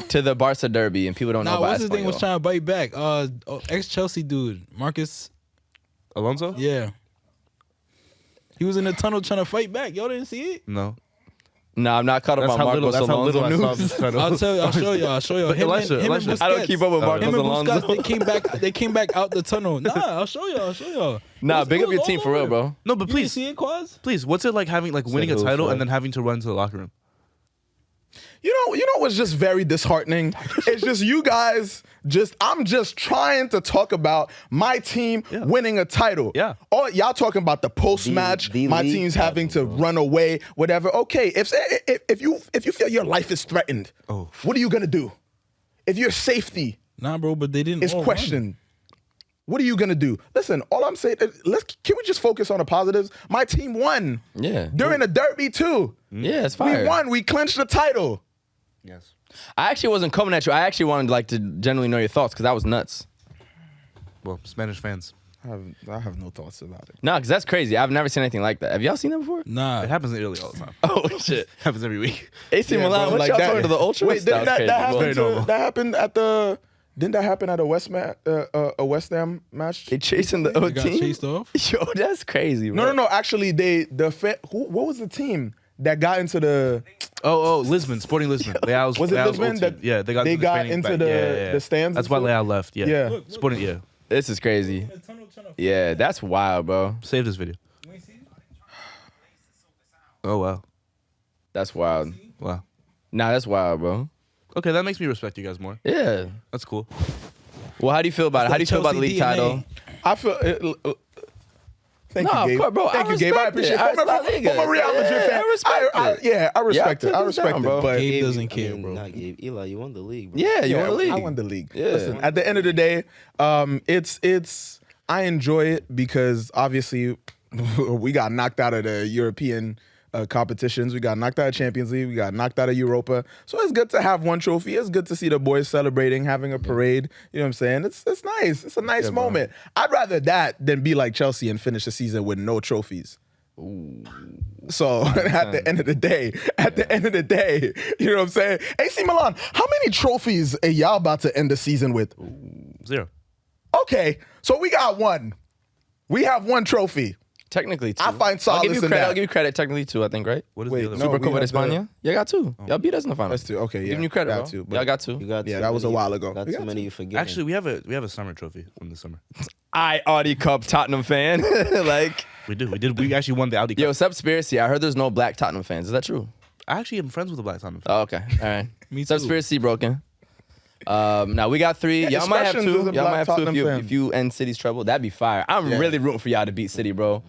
To the Barca derby, and people don't know about what's his name was trying to bite back? Ex-Chelsea dude, Marcus Alonso? Yeah. He was in the tunnel trying to fight back. Y'all didn't see it? No. Nah, I'm not caught up on Marcos Alonso I saw news. this title. I'll show y'all. Him and Busquets. I don't keep up with Marcos Him and Alonso. Busquets, they came back out the tunnel. Nah, I'll show y'all. Nah, It big up was your team all for real, over. bro. No, but You didn't please, see it, Quaz? please, what's it like having winning a who, title sorry. and then having to run to the locker room? You know what's just very disheartening? It's just you guys I'm just trying to talk about my team winning a title. Yeah. All y'all talking about the post match, the my league team's having to run away, whatever. Okay, if you feel your life is threatened, what are you gonna do? If your safety Nah, bro, but they didn't. is all questioned, what are you gonna do? Listen, all I'm saying is can we just focus on the positives? My team won. Yeah. During the derby too. Yeah, it's fire. We won. We clinched the title. Yes. I actually wasn't coming at you. I actually wanted to generally know your thoughts because that was nuts. Well, Spanish fans. I have no thoughts about it. Nah, because that's crazy. I've never seen anything like that. Have y'all seen that before? Nah. It happens in Italy all the time. Oh, shit. It happens every week. AC Yeah, Milan, bro, what y'all talking to the Ultras? Wait, didn't was crazy. that happen at the? Didn't that happen at a West Ham match? They chasing the They got team? chased off? Yo, that's crazy, bro. No. Actually, what was the team that got into the? Oh, Lisbon, Sporting Lisbon. Leao's, Was it Leao's Lisbon old that team. Yeah, they got into the stands? That's and why stuff? Leao left. Yeah. Yeah. Sporting. Yeah. This is crazy. Yeah, that's wild, bro. Save this video. Oh wow. That's wild. Wow. Nah, that's wild, bro. Okay, that makes me respect you guys more. Yeah. That's cool. Well, how do you feel about it? How do you feel about the league title? I feel. Thank No, you, Gabe. of course, bro. Thank I you, Gabe. I respect appreciate it. it. I From respect a Real Madrid it. fan, I respect it. I respect it. I took this respect down, it. bro. But Gabe doesn't care, bro. Not Gabe. Eli, you won the league, bro. Yeah, you won the league. I won the league. Yeah. Listen, at the end of the day, it's I enjoy it because obviously we got knocked out of the European competitions. We got knocked out of Champions League. We got knocked out of Europa. So it's good to have one trophy. It's good to see the boys celebrating, having a parade. You know what I'm saying? It's nice. It's a nice moment. I'd rather that than be like Chelsea and finish the season with no trophies. So at the end of the day, you know what I'm saying? AC Milan, how many trophies are y'all about to end the season with? 0. Okay, so we got one. We have one trophy. Technically, two. I find solace in that. I'll give you credit. Technically, two. I think, right? What is Wait, the other no, one? Supercopa we de have the- España. Y'all got two. Y'all beat us in the final. That's two. Okay, yeah. Giving you credit, got bro. two, but- Y'all got two. You got Yeah, too that was a many- while ago. Got We too got many two. you forget. Actually, we have a summer trophy from the summer. I Audi Cup Tottenham fan. Like, We did. We actually won the Audi Cup. yo, Subspiracy. I heard there's no black Tottenham fans. Is that true? I actually am friends with a black Tottenham fan. Oh, okay. All right. Me too. Subspiracy broken. Now we got three. Y'all might have Expressions is two. a Y'all black might have two Tottenham fan. if you end City's trouble. That'd be fire. I'm Yeah. really rooting for y'all to beat City, bro.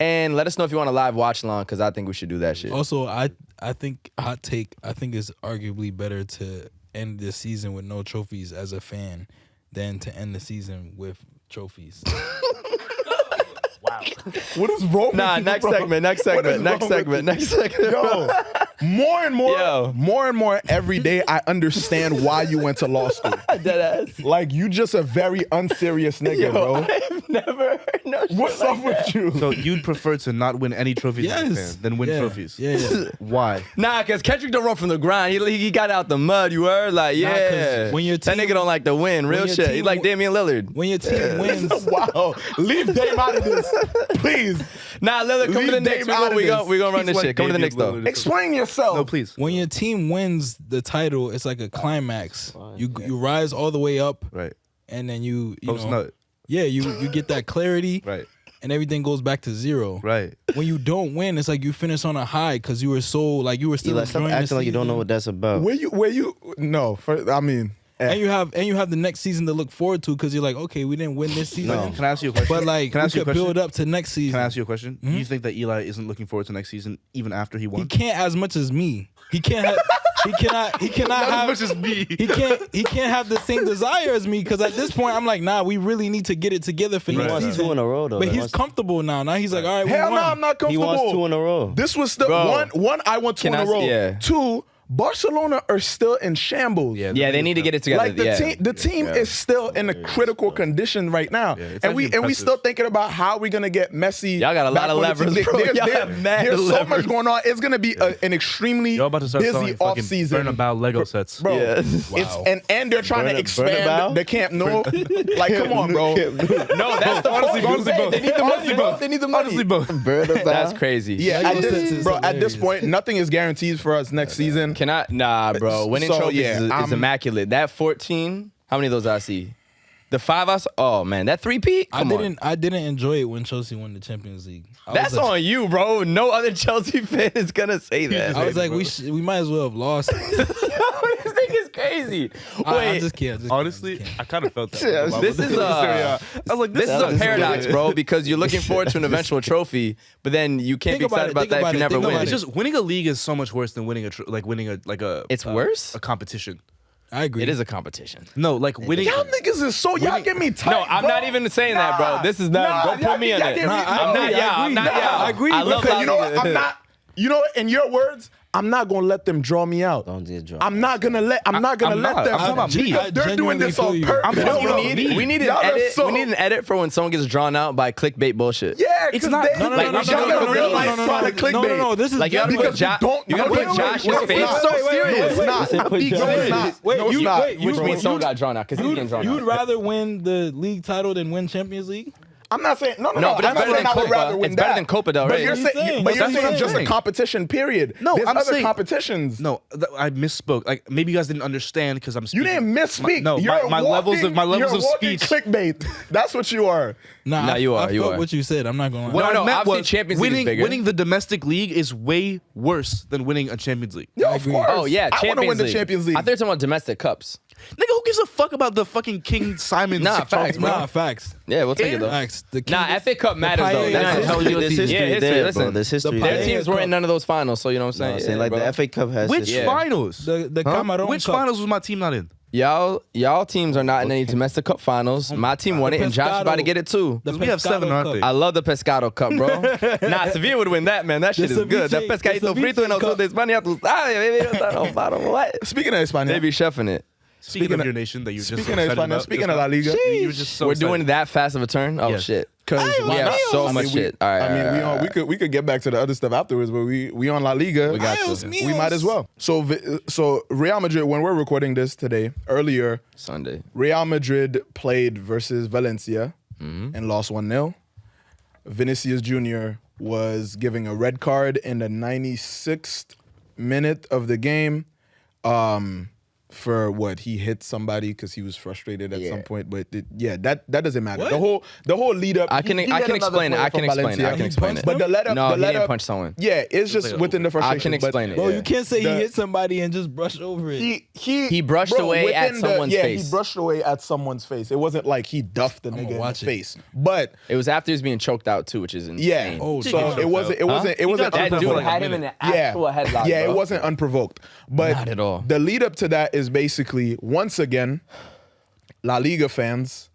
And let us know if you want a live watch along because I think we should do that shit. Also, I think hot take. I think it's arguably better to end the season with no trophies as a fan than to end the season with trophies. What is wrong Nah, with you, next bro? segment. Next What is segment. Next wrong with segment. you? Next segment. Yo, more and Yo. more every day, I understand why you went to law school. Deadass. Like, you just a very unserious nigga, Yo, bro. I've never heard no shit What's like up with you? So you'd prefer to not win any trophies as a Yes. fan than win Yeah. trophies? Yeah. Why? Nah, cause Khendrick don't run from the grind. He got out the mud. You heard? Like, 'cause yeah. when your that team- nigga don't like to win. Real your shit. team He's like w- Damian Lillard. When your team wins, Wow. Leave Dame out of this, please. Nah, Lillard, come to the Leave Knicks. Dame out of We this. gonna run He's this like shit. Come to the Damian Knicks though. Lillard. Explain yourself. No, please. when your team wins the title, it's like a climax. You rise all the way up, Right. and then you Post know, nut. yeah, you get that clarity, Right. and everything goes back to zero. Right. When you don't win, it's like you finish on a high because you were so like you were still Eli, stop enjoying the acting like you don't know season. what that's about. Where you no, I mean, And you have the next season to look forward to because you're like, okay, we didn't win this season, No. Can I ask you a question? but like Can I we ask you a could question? build up to next season. Can I ask you a question? Do you think that Eli isn't looking forward to next season even after he He won? can't as much as me. He can't. He cannot have as me. He can't have the same desire as me because at this point I'm like, nah, we really need to get it together for He next wants season. 2 in a row though. But Like, he's once- comfortable now. Now he's like, all right, we hell won. no, I'm not He comfortable. wants 2 in a row. This was still Bro. one. I won two Can in I a row. yeah. Two, Barcelona are still in shambles. Yeah, they need to get it together. Like the team is still in a critical condition right now, and we still thinking about how we're gonna get Messi. Y'all got a lot of levers, bro. There's so much going on. It's gonna be an extremely busy off season. Bernabeu Lego sets, bro. Yeah. And they're trying to expand the Camp Nou. Like, come on, bro. No, that's the Honestly, both. They need the money, bro. They need the money. Honestly, both. That's crazy. Yeah, at this point, nothing is guaranteed for us next season. Nah, bro. Winning trophies is immaculate. That 14, how many of those I see? The 5ASIDE, oh man, that 3-peat? I didn't enjoy it when Chelsea won the Champions League. That's on you, bro. No other Chelsea fan is gonna say that. I was like, we might as well have lost. This thing is crazy. I'm just kidding. Honestly, I kind of felt that. This is a paradox, bro, because you're looking forward to an eventual trophy, but then you can't be excited about that if you never win. It's just winning a league is so much worse than winning It's worse? a competition. I agree. It is a competition. No, like winning. Y'all niggas is so y'all get me tight. No, I'm not even saying that, bro. This is not. Don't put me in it. I'm not. I agree. I love you know what? I'm not. You know, in your words, I'm not gonna let them draw me out. Don't get drawn. I'm not gonna let them. I'm talking about me. They're doing this on purpose. We need an edit. We need an edit for when someone gets drawn out by clickbait bullshit. Yeah, It's not- No. This is Like you gotta put Josh's face. It's so serious. It's not. Which means someone got drawn out because he's getting drawn out. You would rather win the league title than win Champions League? I'm not saying no. But it's better than Copa. It's better than Copa, though, But right? you're saying just a competition. Period. No, There's I'm other saying competitions. No, I misspoke. Like maybe you guys didn't understand because I'm speaking. You didn't misspeak. My levels of you're speech. Clickbait. That's what you are. Nah, you are. I felt what you said. I'm not going to What No, I meant obviously was Champions League is bigger. winning the domestic league is way worse than winning a Champions League. Yeah, of course. Oh yeah, I want to win the Champions League. I thought you were talking about domestic cups. Nigga, who gives a fuck about the fucking King Simon? Nah, facts, bro. Nah, facts. Yeah, we'll take it though. Facts. The FA Cup matters though. Pioneers- That tells you There's history history. there, Listen, bro. There's history their there. teams weren't in none of those finals, so you know what I'm saying. Like bro. the FA Cup has Which history. finals? The Cameroon Which Cup. finals was my team not in? Y'all teams are not in any domestic cup finals. My team won it, and Josh about to get it too. The We have 7, Pescado aren't Cup. they? I love the Pescado Cup, bro. Nah, Sevilla would win that, man. That shit is good. That pescadito frito en el sur de España, tú sabes, baby. What? Speaking of España, They be chefing it. Speaking of your nation that you just Speaking of España, speaking of La Liga, you were just so We're excited. doing that fast of a turn? Oh, Yes. shit. because We have so much shit. All right. I mean, we could get back to the other stuff afterwards, but we on La Liga. We got to. We might as well. So Real Madrid, when we're recording this today, earlier Sunday. Real Madrid played versus Valencia and lost 1-0. Vinicius Jr. was giving a red card in the 96th minute of the game. For what he hit somebody because he was frustrated at some point, but that doesn't matter. What? The whole lead up. I can explain it. I can explain it. But the let up, No, the he let didn't up, punch someone. Yeah, it's just within the frustration. I can explain it. Bro, Yeah. you can't say he hit somebody and just brush over it. He brushed away at within someone's face. he brushed away at someone's face. It wasn't like he duffed the nigga in the watch it. face. But It was after he was being choked out too, which is insane. yeah, Oh, so damn. it wasn't That dude unprovoked. had him in an actual headlock. Yeah, bro. it wasn't unprovoked. But Not at all. The lead up to that is basically once again, La Liga fans,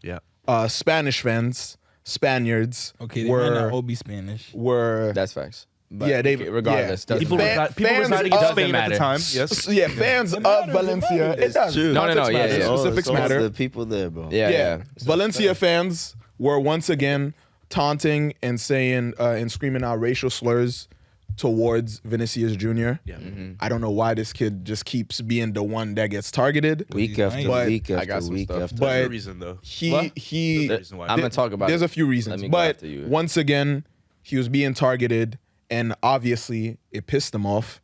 Spanish fans, Spaniards Okay, they might not all were be Spanish. That's facts. But Yeah, they- regardless. yeah. doesn't People matter. were Fans residing of- in Spain doesn't at the time. matter. Yes. Yeah, fans of Valencia. It does. true. No, Context yeah, matters. yeah. Specifics matter. The people there, bro. Yeah. Valencia fans were once again taunting and saying and screaming out racial slurs towards Vinicius Jr. Yeah. I don't know why this kid just keeps being the one that gets targeted. Week after But week I got after some week stuff. after. But There's no reason though. he There's a reason why. I'm gonna talk about There's it. a few Let reasons, me go but after you. once again, he was being targeted, and obviously it pissed him off.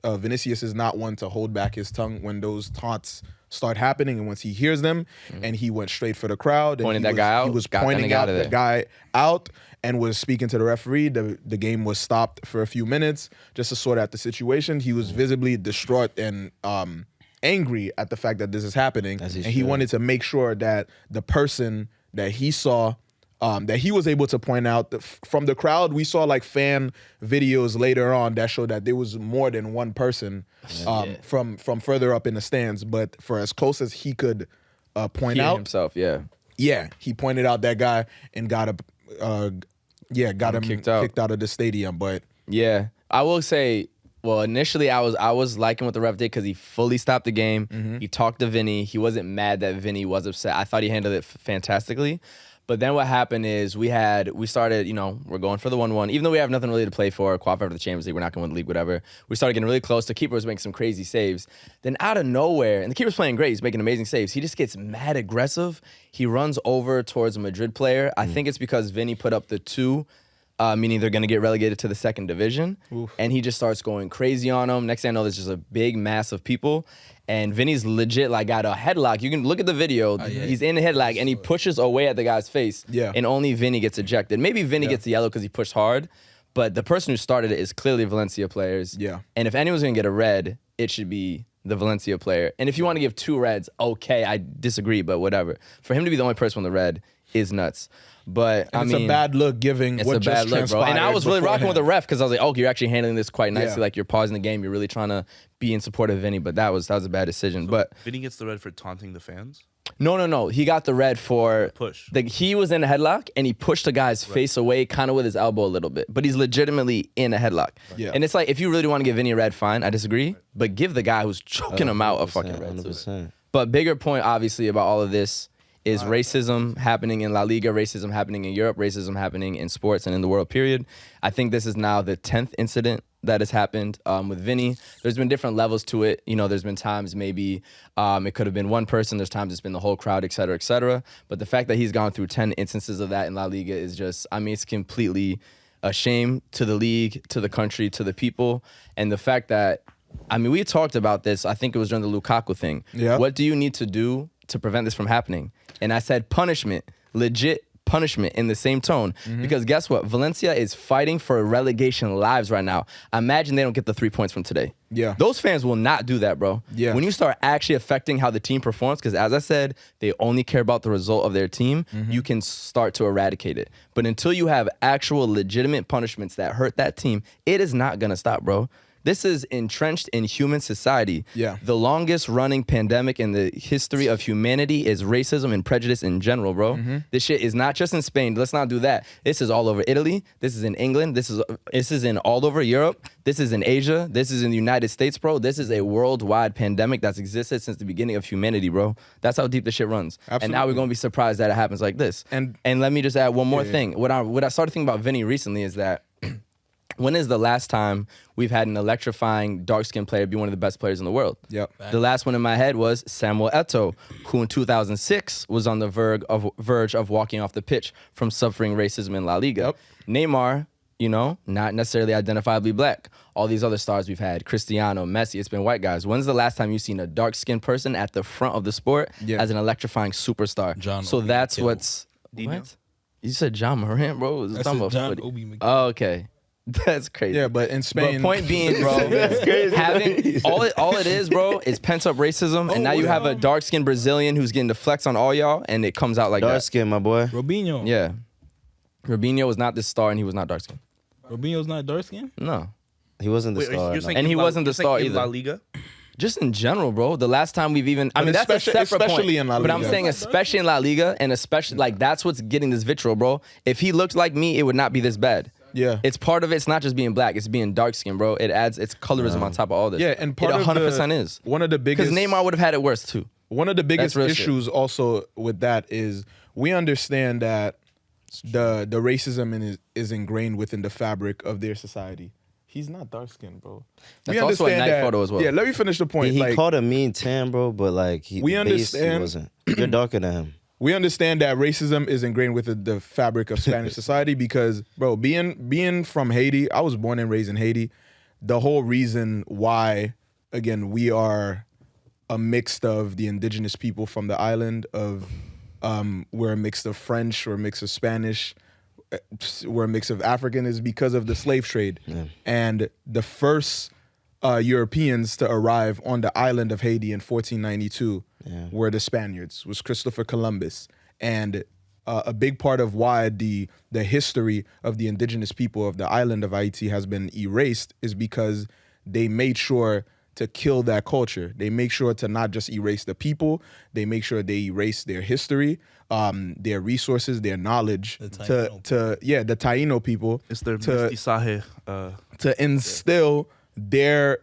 Vinicius is not one to hold back his tongue when those taunts start happening, and once he hears them, and he went straight for the crowd. And Pointed he that guy out, He was got that pointing nigga out out of the there. guy out and was speaking to the referee. The game was stopped for a few minutes just to sort out the situation. He was visibly distraught and angry at the fact that this is happening, and he wanted to make sure that the person that he saw. That he was able to point out from the crowd. We saw like fan videos later on that showed that there was more than one person from further up in the stands. But for as close as he could point Hear out himself. Yeah. yeah, he pointed out that guy and got him kicked out. of the stadium. But Yeah, I will say Well, initially I was liking what the ref did because he fully stopped the game. He talked to Vini. He wasn't mad that Vini was upset. I thought he handled it fantastically. But then what happened is we started, we're going for the 1-1. Even though we have nothing really to play for, qualify for the Champions League, we're not going to win the league, whatever. We started getting really close. The keeper was making some crazy saves. Then out of nowhere, and the keeper's playing great. He's making amazing saves. He just gets mad aggressive. He runs over towards a Madrid player. I think it's because Vini put up the 2, meaning they're going to get relegated to the 2nd division. And he just starts going crazy on him. Next thing I know, there's just a big mass of people. And Vinny's legit got a headlock. You can look at the video. He's in the headlock, and he pushes away at the guy's face. Yeah. And only Vini gets ejected. Maybe Vini gets the yellow because he pushed hard, but the person who started it is clearly Valencia players. Yeah. And if anyone's going to get a red, it should be the Valencia player. And if you want to give 2 reds, okay, I disagree, but whatever. For him to be the only person with the red is nuts. But it's a bad look giving it's what a just bad look, bro. And I was really rocking with the ref because I was like, oh, you're actually handling this quite nicely. Yeah. Like you're pausing the game. You're really trying to be in support of Vinny. But that was a bad decision. But Vinny gets the red for taunting the fans. No. He got the red for push. He was in a headlock and he pushed the guy's face away, kind of with his elbow a little bit. But he's legitimately in a headlock. Yeah. And it's like, if you really want to give Vinny a red, fine. I disagree. But give the guy who's choking him out a fucking red. 100%. But bigger point, obviously, about all of this is racism happening in La Liga, racism happening in Europe, racism happening in sports and in the world, period. I think this is now the 10th incident that has happened with Vinny. There's been different levels to it. There's been times maybe it could have been one person. There's times it's been the whole crowd, et cetera, et cetera. But the fact that he's gone through 10 instances of that in La Liga is just, it's completely a shame to the league, to the country, to the people. And the fact that, we talked about this, I think it was during the Lukaku thing. Yeah. What do you need to do to prevent this from happening? And I said punishment, legit punishment in the same tone. Because guess what? Valencia is fighting for relegation lives right now. Imagine they don't get the 3 points from today. Yeah. Those fans will not do that, bro. Yeah. When you start actually affecting how the team performs, because as I said, they only care about the result of their team, you can start to eradicate it. But until you have actual legitimate punishments that hurt that team, it is not going to stop, bro. This is entrenched in human society. Yeah. The longest running pandemic in the history of humanity is racism and prejudice in general, bro. This shit is not just in Spain. Let's not do that. This is all over Italy. This is in England. This is in all over Europe. This is in Asia. This is in the United States, bro. This is a worldwide pandemic that's existed since the beginning of humanity, bro. That's how deep this shit runs. Absolutely. And now we're gonna be surprised that it happens like this. And let me just add one more thing. What I started thinking about Vinny recently is that when is the last time we've had an electrifying dark-skinned player be one of the best players in the world? Yep. The last one in my head was Samuel Eto'o, who in 2006 was on the verge of walking off the pitch from suffering racism in La Liga. Yep. Neymar, not necessarily identifiably black. All these other stars we've had, Cristiano, Messi, it's been white guys. When's the last time you've seen a dark-skinned person at the front of the sport as an electrifying superstar? That's what's... What? You said John Morant, bro? I said John Obi McKinney. Oh, okay. That's crazy. Yeah, but in Spain, But point being, bro, having all it is, bro, is pent up racism, and now you have a dark skinned Brazilian who's getting to flex on all y'all, and it comes out like Dark that. skin, my boy. Robinho. Yeah, Robinho was not this star, and he was not dark skinned. Robinho's not dark skin? No, He wasn't the Wait, star. you're no. saying And he in La- wasn't the you're saying star in either. La Liga? just in general, bro. The last time we've even, But that's a separate especially point. in La But I'm Liga. saying especially in La Liga, and especially like that's what's getting this vitriol, bro. If he looked like me, it would not be this bad. Yeah. It's part of it. It's not just being black. It's being dark skinned, bro. It adds its colorism on top of all this. Yeah, and part it of 100% is. one of the biggest Because Neymar would have had it worse too. One of the biggest That's real shit. issues also with that is we understand that the racism is ingrained within the fabric of their society. He's not dark skinned, bro. That's also a night photo as well. Yeah, let me finish the point. He like, called a mean tan, bro, but like We he understand- wasn't. You're darker than him. we understand that racism is ingrained within the fabric of Spanish society because, bro, being from Haiti, I was born and raised in Haiti. The whole reason why, again, we are a mix of the indigenous people from the island of, we're a mix of French, we're a mix of Spanish, we're a mix of African is because of the slave trade. Yeah. And the first Europeans to arrive on the island of Haiti in 1492 were the Spaniards, was Christopher Columbus. And a big part of why the history of the indigenous people of the island of Haiti has been erased is because they made sure to kill that culture. They make sure to not just erase the people, they make sure they erase their history, their resources, their knowledge the Taino people It's their to mestizaje. to instill their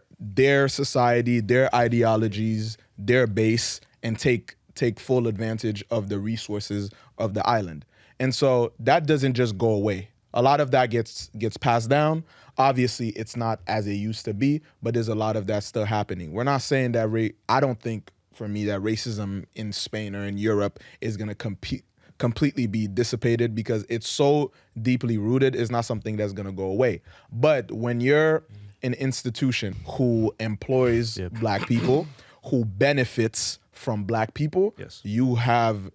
society, their ideologies, their base, and take full advantage of the resources of the island. And so that doesn't just go away. A lot of that gets passed down. Obviously, it's not as it used to be, but there's a lot of that still happening. We're not saying that I don't think, for me, that racism in Spain or in Europe is going to completely be dissipated because it's so deeply rooted. It's not something that's going to go away. But when you're an institution who employs black people, who benefits from black people, Yes. it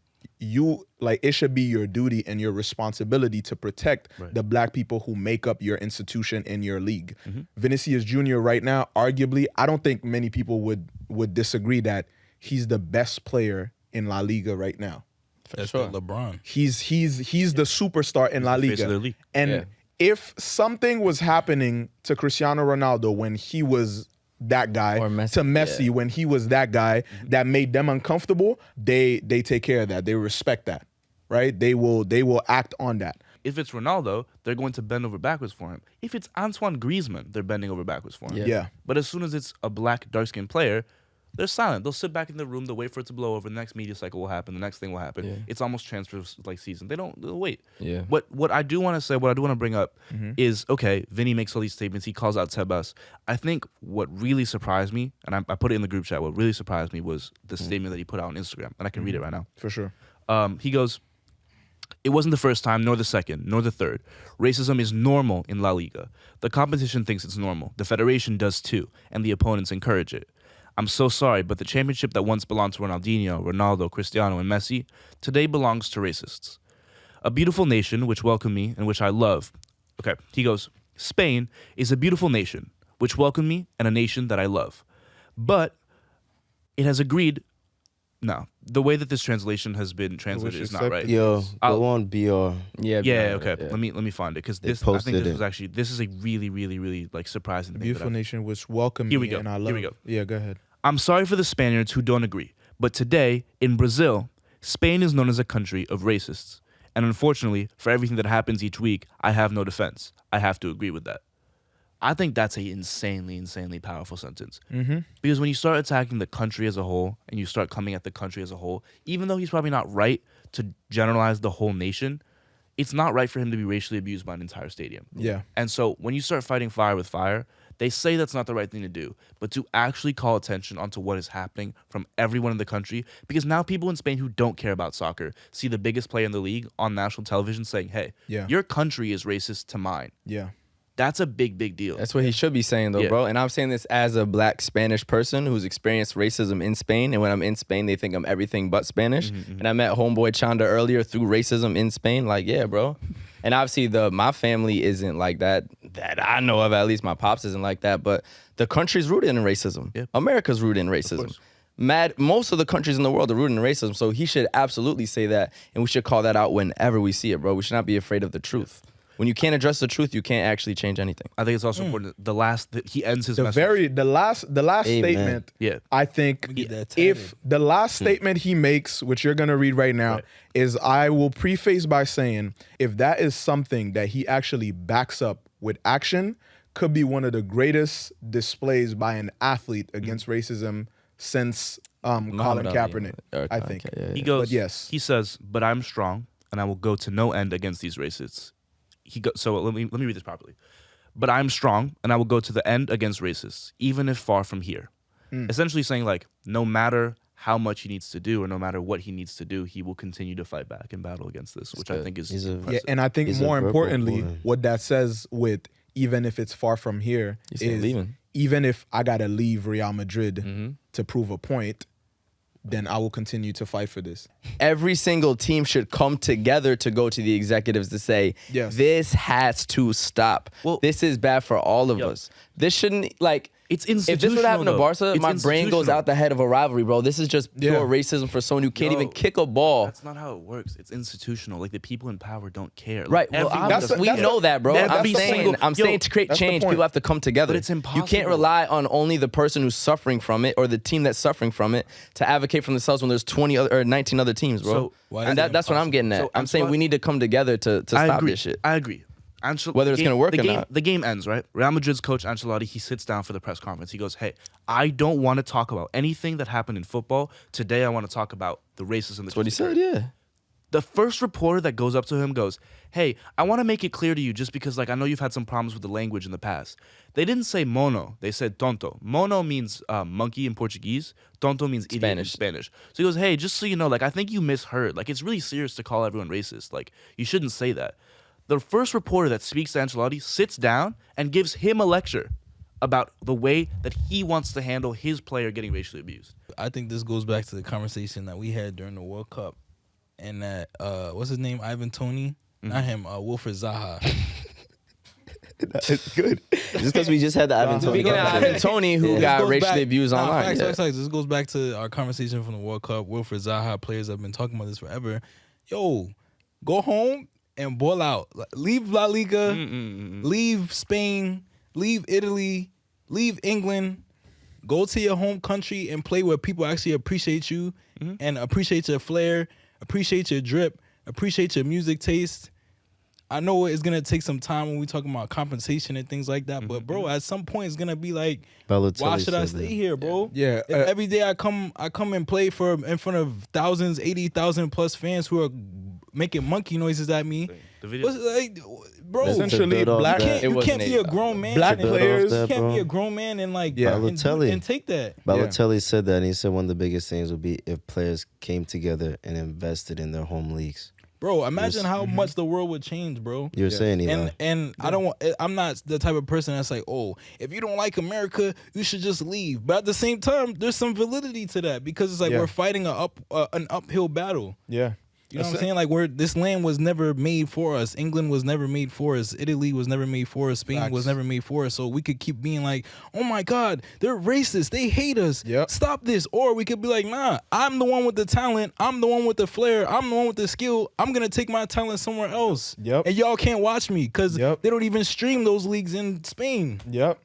should be your duty and your responsibility to protect the black people who make up your institution and your league. Vinicius Jr. right now, arguably, I don't think many people would disagree that he's the best player in La Liga right now. That's LeBron. He's the superstar in La the face of Liga. their league. And if something was happening to Cristiano Ronaldo when he was that guy, Or Messi, to Messi when he was that guy that made them uncomfortable, they take care of that. They respect that, right? They will act on that. If it's Ronaldo, they're going to bend over backwards for him. If it's Antoine Griezmann, they're bending over backwards for him. Yeah. But as soon as it's a black, dark-skinned player, they're silent. They'll sit back in the room. They'll wait for it to blow over. The next media cycle will happen. The next thing will happen. Yeah. It's almost transfer season. They'll wait. Yeah. What I do want to say, what I do want to bring up is, okay, Vini makes all these statements. He calls out Tebas. I think what really surprised me, and I put it in the group chat, what really surprised me was the statement that he put out on Instagram. And I can read it right now. For sure. He goes, "It wasn't the first time, nor the second, nor the third. Racism is normal in La Liga. The competition thinks it's normal. The federation does too, and the opponents encourage it. I'm so sorry, but the championship that once belonged to Ronaldinho, Ronaldo, Cristiano, and Messi today belongs to racists. A beautiful nation which welcomed me and which I love." Okay, he goes, "Spain is a beautiful nation which welcomed me and a nation that I love. But it has agreed..." No, the way that this translation has been translated is not right. Yo, go on BR. Yeah, okay. Let me find it because They this I think posted this it. was actually is a really, really, really like surprising thing. Beautiful nation which welcomed Here we me go. and I Here love. we go. Yeah, go ahead. "I'm sorry for the Spaniards who don't agree, but today, in Brazil, Spain is known as a country of racists. And unfortunately, for everything that happens each week, I have no defense. I have to agree with that." I think that's a insanely, insanely powerful sentence. Because when you start attacking the country as a whole, and you start coming at the country as a whole, even though he's probably not right to generalize the whole nation, it's not right for him to be racially abused by an entire stadium. Yeah. And so when you start fighting fire with fire, they say that's not the right thing to do, but to actually call attention onto what is happening from everyone in the country, because now people in Spain who don't care about soccer see the biggest player in the league on national television saying, "Hey, your country is racist to mine." Yeah. That's a big, big deal. That's what he should be saying, though, Yeah. bro. And I'm saying this as a black Spanish person who's experienced racism in Spain. And when I'm in Spain, they think I'm everything but Spanish. And I met homeboy Chanda earlier through racism in Spain. Like, yeah, bro. And obviously, my family isn't like that I know of. At least my pops isn't like that. But the country's rooted in racism. Yeah. America's rooted in racism. Most of the countries in the world are rooted in racism. So he should absolutely say that. And we should call that out whenever we see it, bro. We should not be afraid of the truth. When you can't address the truth, you can't actually change anything. I think it's also important. That he ends his message. The last statement. Yeah. I think get that if the last statement he makes, which you're gonna read right now, is I will preface by saying if that is something that he actually backs up with action, could be one of the greatest displays by an athlete against racism since Colin Muhammad Ali. Kaepernick. Or- I think. okay, yeah, He goes, But yes. He says, "But I'm strong, and I will go to no end against these racists." So let me read this properly. "But I'm strong, and I will go to the end against racists, even if far from here." Essentially saying, like, no matter how much he needs to do, or no matter what he needs to do, he will continue to fight back and battle against this, which I think is He's a- impressive. Yeah, and I think He's a more verbal importantly, boy. what that says with even if it's far from here He's not is leaving. even if I gotta leave Real Madrid to prove a point, then I will continue to fight for this. Every single team should come together to go to the executives to say, Yes. this has to stop. Well- This is bad for all of Yo. us. This shouldn't, like, It's if this would institutional, happen to though. Barca, It's my brain goes institutional. out the head of a rivalry, bro. This is just pure Yeah. racism for someone who can't Yo, even kick a ball. That's not how it works. It's institutional. Like, the people in power don't care. Like, Right, well, everyone that's does- the- we know that, bro. every single- I'm Yo, saying to create that's the change, point. people have to come together. But it's You impossible. can't rely on only the person who's suffering from it or the team that's suffering from it to advocate for themselves when there's 20 other or 19 other teams, bro. So, why and is it that's what I'm getting at. So I'm saying Antoine- we need to come together to I stop agree. this shit. I agree. Whether it's gonna work or not. The game ends, right? Real Madrid's coach Ancelotti, he sits down for the press conference. He goes, "Hey, I don't want to talk about anything that happened in football today. I want to talk about the racism." That's what he said. Yeah. The first reporter that goes up to him goes, "Hey, I want to make it clear to you just because like I know you've had some problems with the language in the past." They didn't say mono, they said tonto. Mono means monkey in Portuguese. Tonto means idiot in Spanish. So he goes, "Hey, just so you know, like I think you misheard. Like it's really serious to call everyone racist. Like you shouldn't say that." The first reporter that speaks to Ancelotti sits down and gives him a lecture about the way that he wants to handle his player getting racially abused. I think this goes back to the conversation that we had during the World Cup. And that what's his name? Ivan Toney? Not him. Wilfred Zaha. It's good. Just because we just had the Ivan Toney. Speaking of Ivan Toney, who got racially abused online. Facts. This goes back to our conversation from the World Cup. Wilfred Zaha, players have been talking about this forever. Yo, go home and ball out. Leave La Liga. Leave Spain. Leave Italy. Leave England. Go to your home country and play where people actually appreciate you and appreciate your flair. Appreciate your drip. Appreciate your music taste. I know it's gonna take some time when we talking about compensation and things like that, but bro, at some point it's gonna be like, why should I stay here, bro? Yeah. If every day I come and play in front of thousands, 80,000 plus fans who are making monkey noises at me. The video. Like, bro, Essentially, you can't be a grown man. Black players You can't be a grown man and like and take that. Balotelli said that, and he said one of the biggest things would be if players came together and invested in their home leagues. Bro, imagine how much the world would change, bro. You're saying, Eli. And I don't want. I'm not the type of person that's like, oh, if you don't like America, you should just leave. But at the same time, there's some validity to that because it's like we're fighting an uphill battle. Yeah. You know what I'm saying? Like, this land was never made for us. England was never made for us. Italy was never made for us. Spain was never made for us. So we could keep being like, oh my God, they're racist. They hate us. Yep. Stop this. Or we could be like, nah, I'm the one with the talent. I'm the one with the flair. I'm the one with the skill. I'm going to take my talent somewhere else. Yep. And y'all can't watch me because they don't even stream those leagues in Spain. Yep.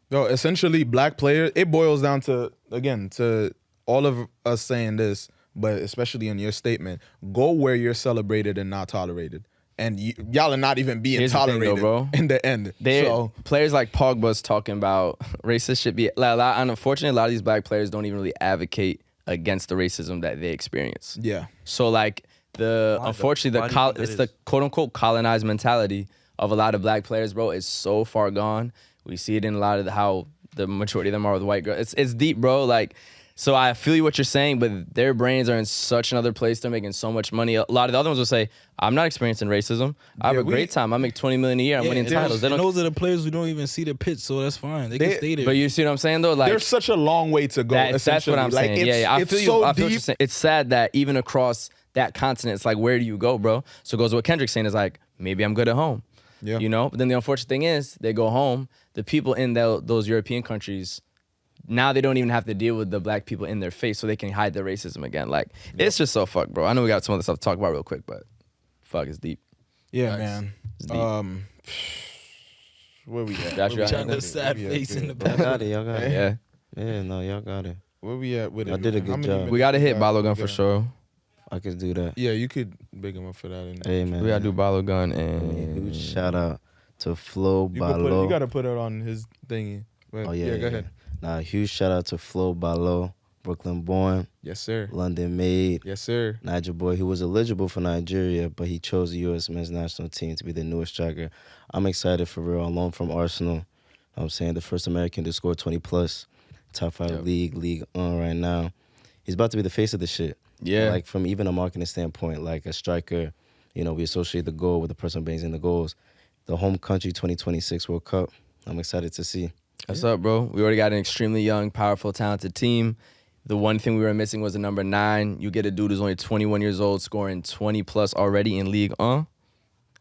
No, essentially, black players, it boils down to, again, to all of us saying this, but especially in your statement, go where you're celebrated and not tolerated. And y'all are not even being tolerated bro. in the end. So players like Pogba's talking about racist should be. Unfortunately, a lot of these black players don't even really advocate against the racism that they experience. Yeah. So like it's the quote unquote colonized mentality of a lot of black players, bro. Is so far gone. We see it in a lot of how the majority of them are with white girls. It's deep, bro. Like. So I feel you what you're saying, but their brains are in such another place. They're making so much money. A lot of the other ones will say, I'm not experiencing racism. I have a great time. I make $20 million a year. I'm winning titles. Those are the players who don't even see the pitch, so that's fine. They can stay there. But you see what I'm saying, though? Like, there's such a long way to go. That's what I'm saying. I feel you. I feel what you're saying. It's sad that even across that continent, it's like, where do you go, bro? So it goes what Khendrick's saying is like, maybe I'm good at home. Yeah. You know? But then the unfortunate thing is, they go home. The people in those European countries, now they don't even have to deal with the black people in their face, so they can hide their racism again. Like, it's just so fucked, bro. I know we got some other stuff to talk about real quick, but fuck, it's deep. Yeah, man. It's deep. Where we at? Josh, Trying to sad face in the Y'all back. got it. Y'all got it. Yeah. Yeah, no, y'all got it. Where we at with it? I did a good job. We got to hit Balogun for sure. I could do that. Yeah, you could big him up for that. Hey, man. We got to do Balogun Huge and... shout out to Flo You Balo. got to put it on his thingy. But Oh, yeah. Go ahead. Nah, huge shout out to Flo Balo, Brooklyn born, Yes, sir. London made. Yes, sir. Niger boy, who was eligible for Nigeria, but he chose the U.S. men's national team to be the newest striker. I'm excited for real. On loan from Arsenal. You know what I'm saying, the first American to score 20 plus. Top 5 league on right now. He's about to be the face of the shit. Yeah. Like from even a marketing standpoint, like a striker, you know, we associate the goal with the person bangs in the goals. The home country 2026 World Cup. I'm excited to see. What's up, bro? We already got an extremely young, powerful, talented team. The one thing we were missing was a number 9. You get a dude who's only 21 years old, scoring 20 plus already in League 1.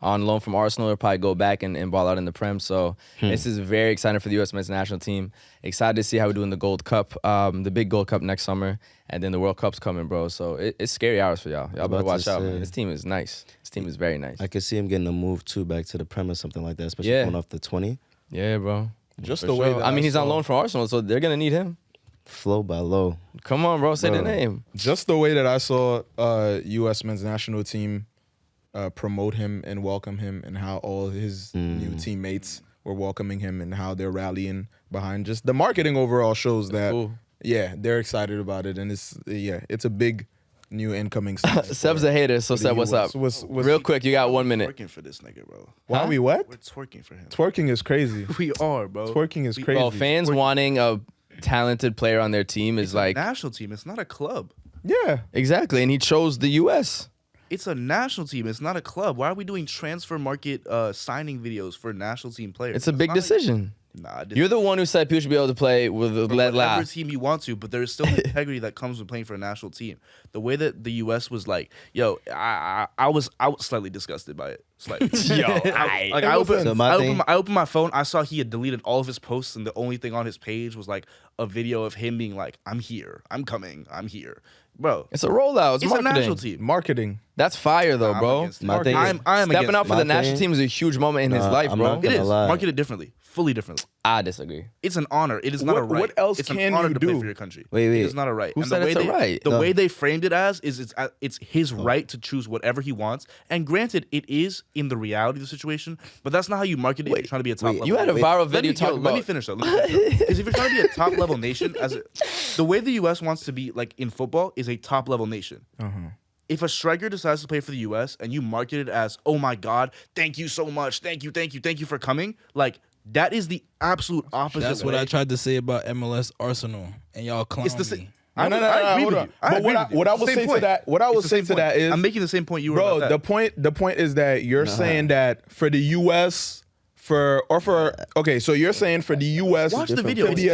On loan from Arsenal, he'll probably go back and ball out in the Prem. So this is very exciting for the U.S. men's national team. Excited to see how we do in the Gold Cup, the big Gold Cup next summer, and then the World Cup's coming, bro. So it's scary hours for y'all. Y'all better watch out, man. This team is nice. This team is very nice. I could see him getting a move too back to the Prem or something like that, especially going off the 20. Yeah, bro. Just For the way that I mean, he's on loan from Arsenal, so they're gonna need him. Flo Balo. Come on, bro. Say the name. Just the way that I saw U.S. men's national team promote him and welcome him, and how all his new teammates were welcoming him, and how they're rallying behind. Just the marketing overall shows that, yeah, they're excited about it, and it's a big new incoming season. Seb's a hater, so Seb, what's up? Real quick, you got 1 minute. Twerking for this nigga, bro. Why we what? We're twerking for him. Twerking is crazy. We are, bro. Twerking is crazy. Well, fans wanting a talented player on their team is like national team. It's not a club. Yeah, exactly, and he chose the U.S. It's a national team. It's not a club. Why are we doing transfer market signing videos for national team players? It's a big decision. Nah, you're the one who said people should be able to play with whatever team you want to, but there's still integrity that comes with playing for a national team. The way that the U.S. was like, yo, I was slightly disgusted by it. Slightly. I opened my phone. I saw he had deleted all of his posts, and the only thing on his page was like a video of him being like, "I'm here, I'm coming, I'm here." Bro, it's a rollout. It's marketing. A national team. Marketing. That's fire, though, bro. I'm stepping up for the national team is a huge moment in his life, bro. It is. Market it differently, fully differently. I disagree. It's an honor. It is not a right. What else it's can an honor you to do? Play for your country. Wait. It is not a right. Who said it's a right? The way they framed it as is it's his right to choose whatever he wants. And granted, it is in the reality of the situation, but that's not how you market it. You're trying to be a top level. You had a viral video talking about. Let me finish though. Because if you're trying to be a top level nation, the way the U.S. wants to be like in football is a top level nation. If a striker decides to play for the U.S. and you market it as, oh my God, thank you so much, thank you for coming, like that is the absolute opposite. That's what I tried to say about MLS Arsenal, and y'all clown me. I agree with you. But what I will say to that is, I'm making the same point you were. Bro, the point is that you're saying that for the U.S. So you're saying for the U.S. Watch the video. to be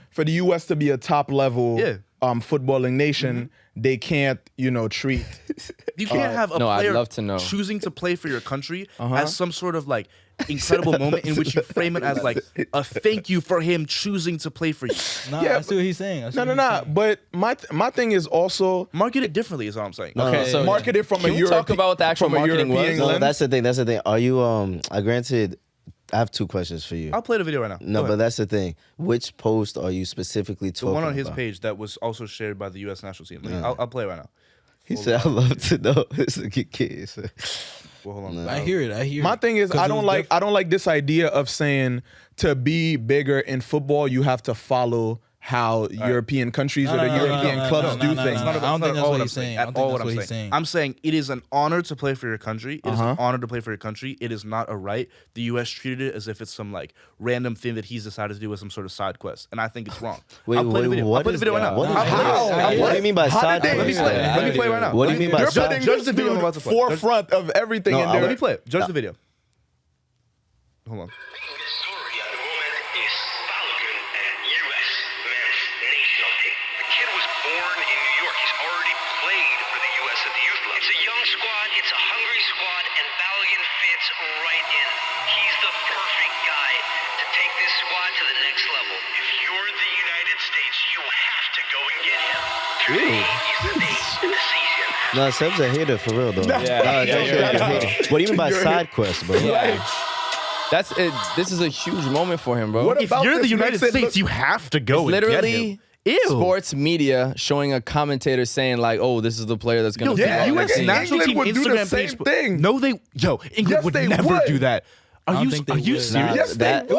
for the U.S. to be a top level footballing nation, they can't, treat. You can't have a player I'd love to know. choosing to play for your country as some sort of like incredible moment in which you frame it as like a thank you for him choosing to play for you. I see what he's saying. But my thing is also market it differently. Is all I'm saying. Okay, so market it from a European. Talk about what the actual marketing was. No, that's the thing. Are you granted? I have two questions for you. I'll play the video right now. No, but that's the thing. Which post are you specifically talking about? The one on his page that was also shared by the U.S. national team. I'll play it right now. He said, "I love to know." This is a good kid. Well, hold on. I hear it. My thing is, I don't like this idea of saying to be bigger in football, you have to follow how European countries or the European clubs do things. I don't think that's what he's saying. At all what I'm saying. I'm saying it is an honor to play for your country. It is an honor to play for your country. It is not a right. The U.S. treated it as if it's some like random thing that he's decided to do as some sort of side quest, and I think it's wrong. I'll play the video right now. What do you mean by side quest? Let me play right now. What do you mean by side quest? Judge the video I'm about to play. Forefront of everything in there. Let me play it. Judge the video. Hold on. Story at the moment is Balogun at USMNT. The kid was born in New York. He's already played for the U.S. at the youth level. It's a young squad. It's a hungry squad, and Balogun fits right in. He's the perfect guy to take this squad to the next level. If you're the United States, you have to go and get him. Today is the day, the season. No, Seb's a hater for real though. What do you mean by side quest, bro? That's it. This is a huge moment for him, bro. If you're the United States, you have to go and get him. Sports media showing a commentator saying like, "Oh, this is the player that's going to." The U.S. national team Instagram page. No, England would never do that. Are you serious? Yes, it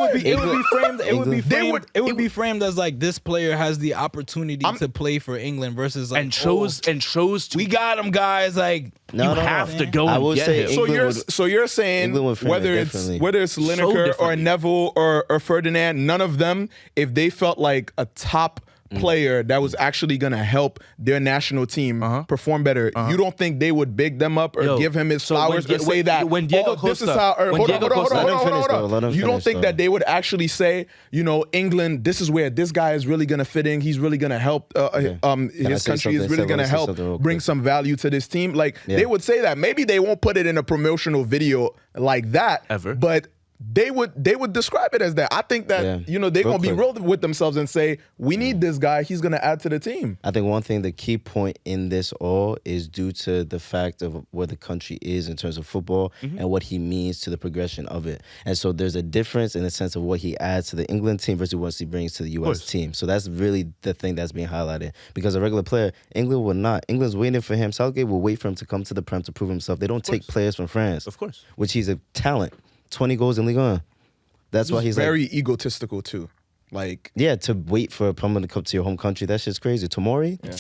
would be framed as like this player has the opportunity to play for England versus like and chose to. We got him, guys. Like you have to go and get him. So you're saying whether it's Lineker or Neville or Ferdinand, none of them, if they felt like a top player that was actually going to help their national team perform better, you don't think they would big them up or give him his flowers or say that when Diego this is how hold on. You don't think that they would actually say, England, this is where this guy is really going to fit in, he's really going to help his country is really going to help bring some value to this team. Like they would say that. Maybe they won't put it in a promotional video like that ever, but they would describe it as that. I think that they're gonna be real with themselves and say, we need this guy. He's gonna add to the team. I think one thing, the key point in this all is due to the fact of where the country is in terms of football and what he means to the progression of it. And so there's a difference in the sense of what he adds to the England team versus what he brings to the U.S. team. So that's really the thing that's being highlighted. Because a regular player, England will not. England's waiting for him. Southgate will wait for him to come to the Prem to prove himself. They don't take players from France. Of course. Which he's a talent. 20 goals in Ligue 1. That's why he's very egotistical too. Like, yeah, to wait for a Prem to come to your home country, that shit's crazy. Tomori? Yeah.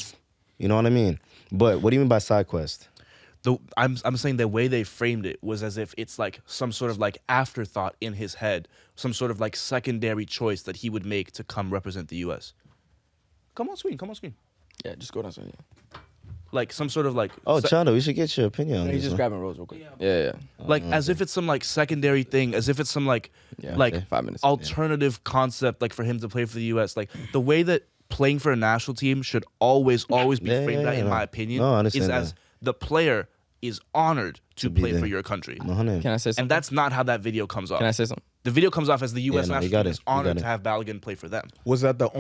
You know what I mean? But what do you mean by side quest? I'm saying the way they framed it was as if it's like some sort of like afterthought in his head, some sort of like secondary choice that he would make to come represent the U.S. Come on screen. Yeah, just go down screen. Like some sort of like... Oh, Chano, we should get your opinion on this. He's just grabbing rolls real quick. Yeah. Like as if it's some like secondary thing, as if it's some like 5 minutes. alternative concept like for him to play for the U.S. Like the way that playing for a national team should always be framed out, in my opinion, is as the player is honored to play for your country. Can I say something? And that's not how that video comes off. Can I say something? The video comes off as the U.S. national team is honored to have Balogun play for them. Was that the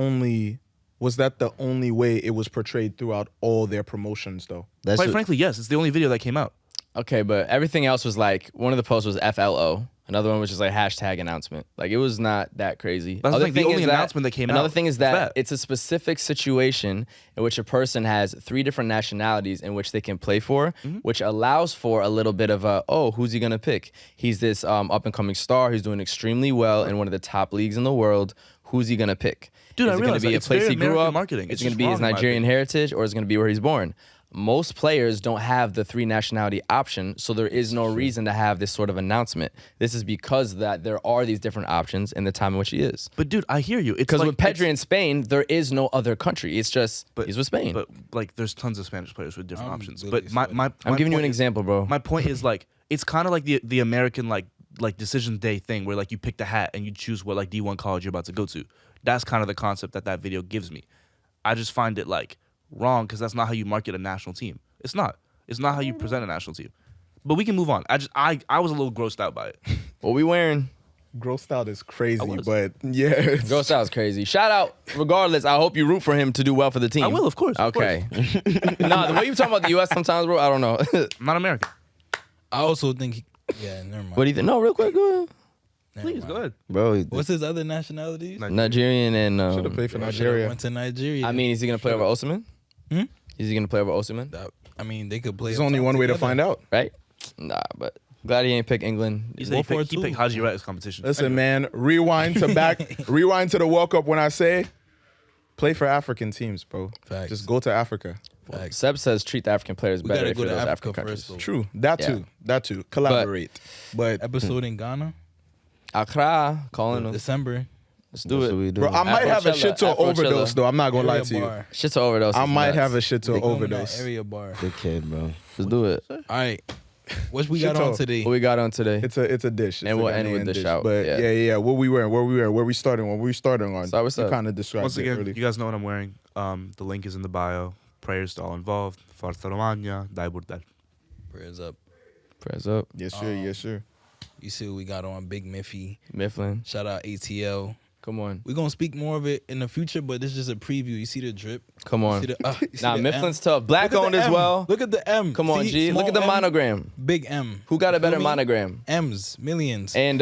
only way it was portrayed throughout all their promotions, though? Quite frankly, yes. It's the only video that came out. Okay, but everything else was like, one of the posts was FLO. Another one was just like hashtag announcement. Like, it was not that crazy. That's like the only announcement that came out. Another thing is that it's a specific situation in which a person has 3 different nationalities in which they can play for, which allows for a little bit of a, who's he going to pick? He's this up-and-coming star who's doing extremely well in one of the top leagues in the world. Who's he going to pick? Dude, is it going to be a place he grew up? Marketing. Is it going to be his Nigerian heritage, or is it going to be where he's born? Most players don't have the 3 nationality option, so there is no reason to have this sort of announcement. This is because that there are these different options in the time in which he is. But dude, I hear you. Because with Pedri in Spain, there is no other country. It's just he's with Spain. But like, there's tons of Spanish players with different options. Really But I'm giving you an example, bro. My point is like, it's kind of like the American like decision day thing where like you pick the hat and you choose what like D1 college you're about to go to. That's kind of the concept that video gives me. I just find it like wrong because that's not how you market a national team. It's not. It's not how you present a national team. But we can move on. I was a little grossed out by it. What we wearing? Grossed out is crazy, but yeah. Grossed out is crazy. Shout out, regardless. I hope you root for him to do well for the team. I will, of course. Okay. Nah, the way you talking about the U.S. sometimes, bro, I don't know. I'm not American. I also think, never mind. What do you think? No, real quick, go ahead. Please, go ahead. Bro, What's his other nationalities? Nigerian and... Should have played for Should've Nigeria. went to Nigeria. I mean, is he going to play over Osimhen? Hmm? Is he going to play over Osimhen? I mean, they could play. There's only one way to find out. Right? Nah, but glad he ain't pick England. He said he picked Haji Wright as competition. Listen, man, rewind to the World Cup when I say play for African teams, bro. Facts. Just go to Africa. Facts. Seb says treat the African players We better gotta if go you're to those Africa African first, countries. though. True. That too. Collaborate. But Episode in Ghana, Accra, calling them. December. Let's do that's it. what we do. bro, I might have a Afrochilla, shit to Afrochilla. overdose though. I'm not gonna lie Area to you. bar. Shit to overdose. I is might nuts. have a shit to They going to that overdose. Area bar. Good kid, bro. Let's do it. All right. What we got Shito. on today? What we got on today? It's a dish. It's And a we'll end with Ghanaian the dish. shout. But Yeah. yeah. What we wearing? Where we starting on? What we starting on? Start with You Seb. kind of described Once it again, early. you guys know what I'm wearing. The link is in the bio. Prayers to all involved. Forza Romagna, Dai Burdel. Prayers up. Press up. Yes, sir. Yes, sir. You see what we got on Big Miffy. Mifflin. Shout out ATL. Come on. We're going to speak more of it in the future, but this is just a preview. You see the drip? Come You on. see the, you see Nah, the Mifflin's M? tough. Black Look at owned the as M. well. Look at the M. Come on, See, G. Look small at the M, monogram. Big M. Who got a You feel better me? monogram? M's, millions. And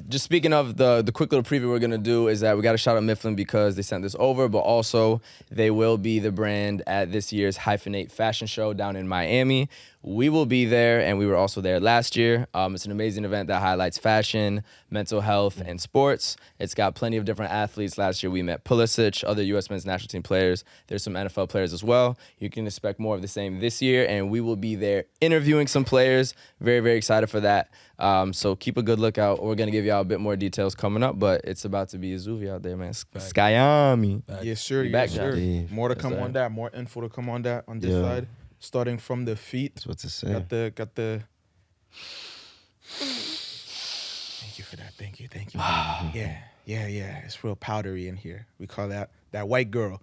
just speaking of the quick little preview we're going to do is that we got to shout out Mifland because they sent this over, but also they will be the brand at this year's Hyphenate Fashion Show down in Miami. We will be there, and we were also there last year. It's an amazing event that highlights fashion, mental health, and sports. It's got plenty of different athletes. Last year we met Pulisic, other U.S. men's national team players. There's some NFL players as well. You can expect more of the same this year, and we will be there interviewing some players. Very, very excited for that. So keep a good lookout. We're going to give y'all a bit more details coming up, but it's about to be a Zuvi out there, man. Skyami. Yes, sir. We back, Yes, sir. John. More to come sir. on that. More info to come on that on this Yeah. side. Starting from the feet. That's what to say. Got the. Thank you for that. Thank you. Yeah. It's real powdery in here. We call that white girl.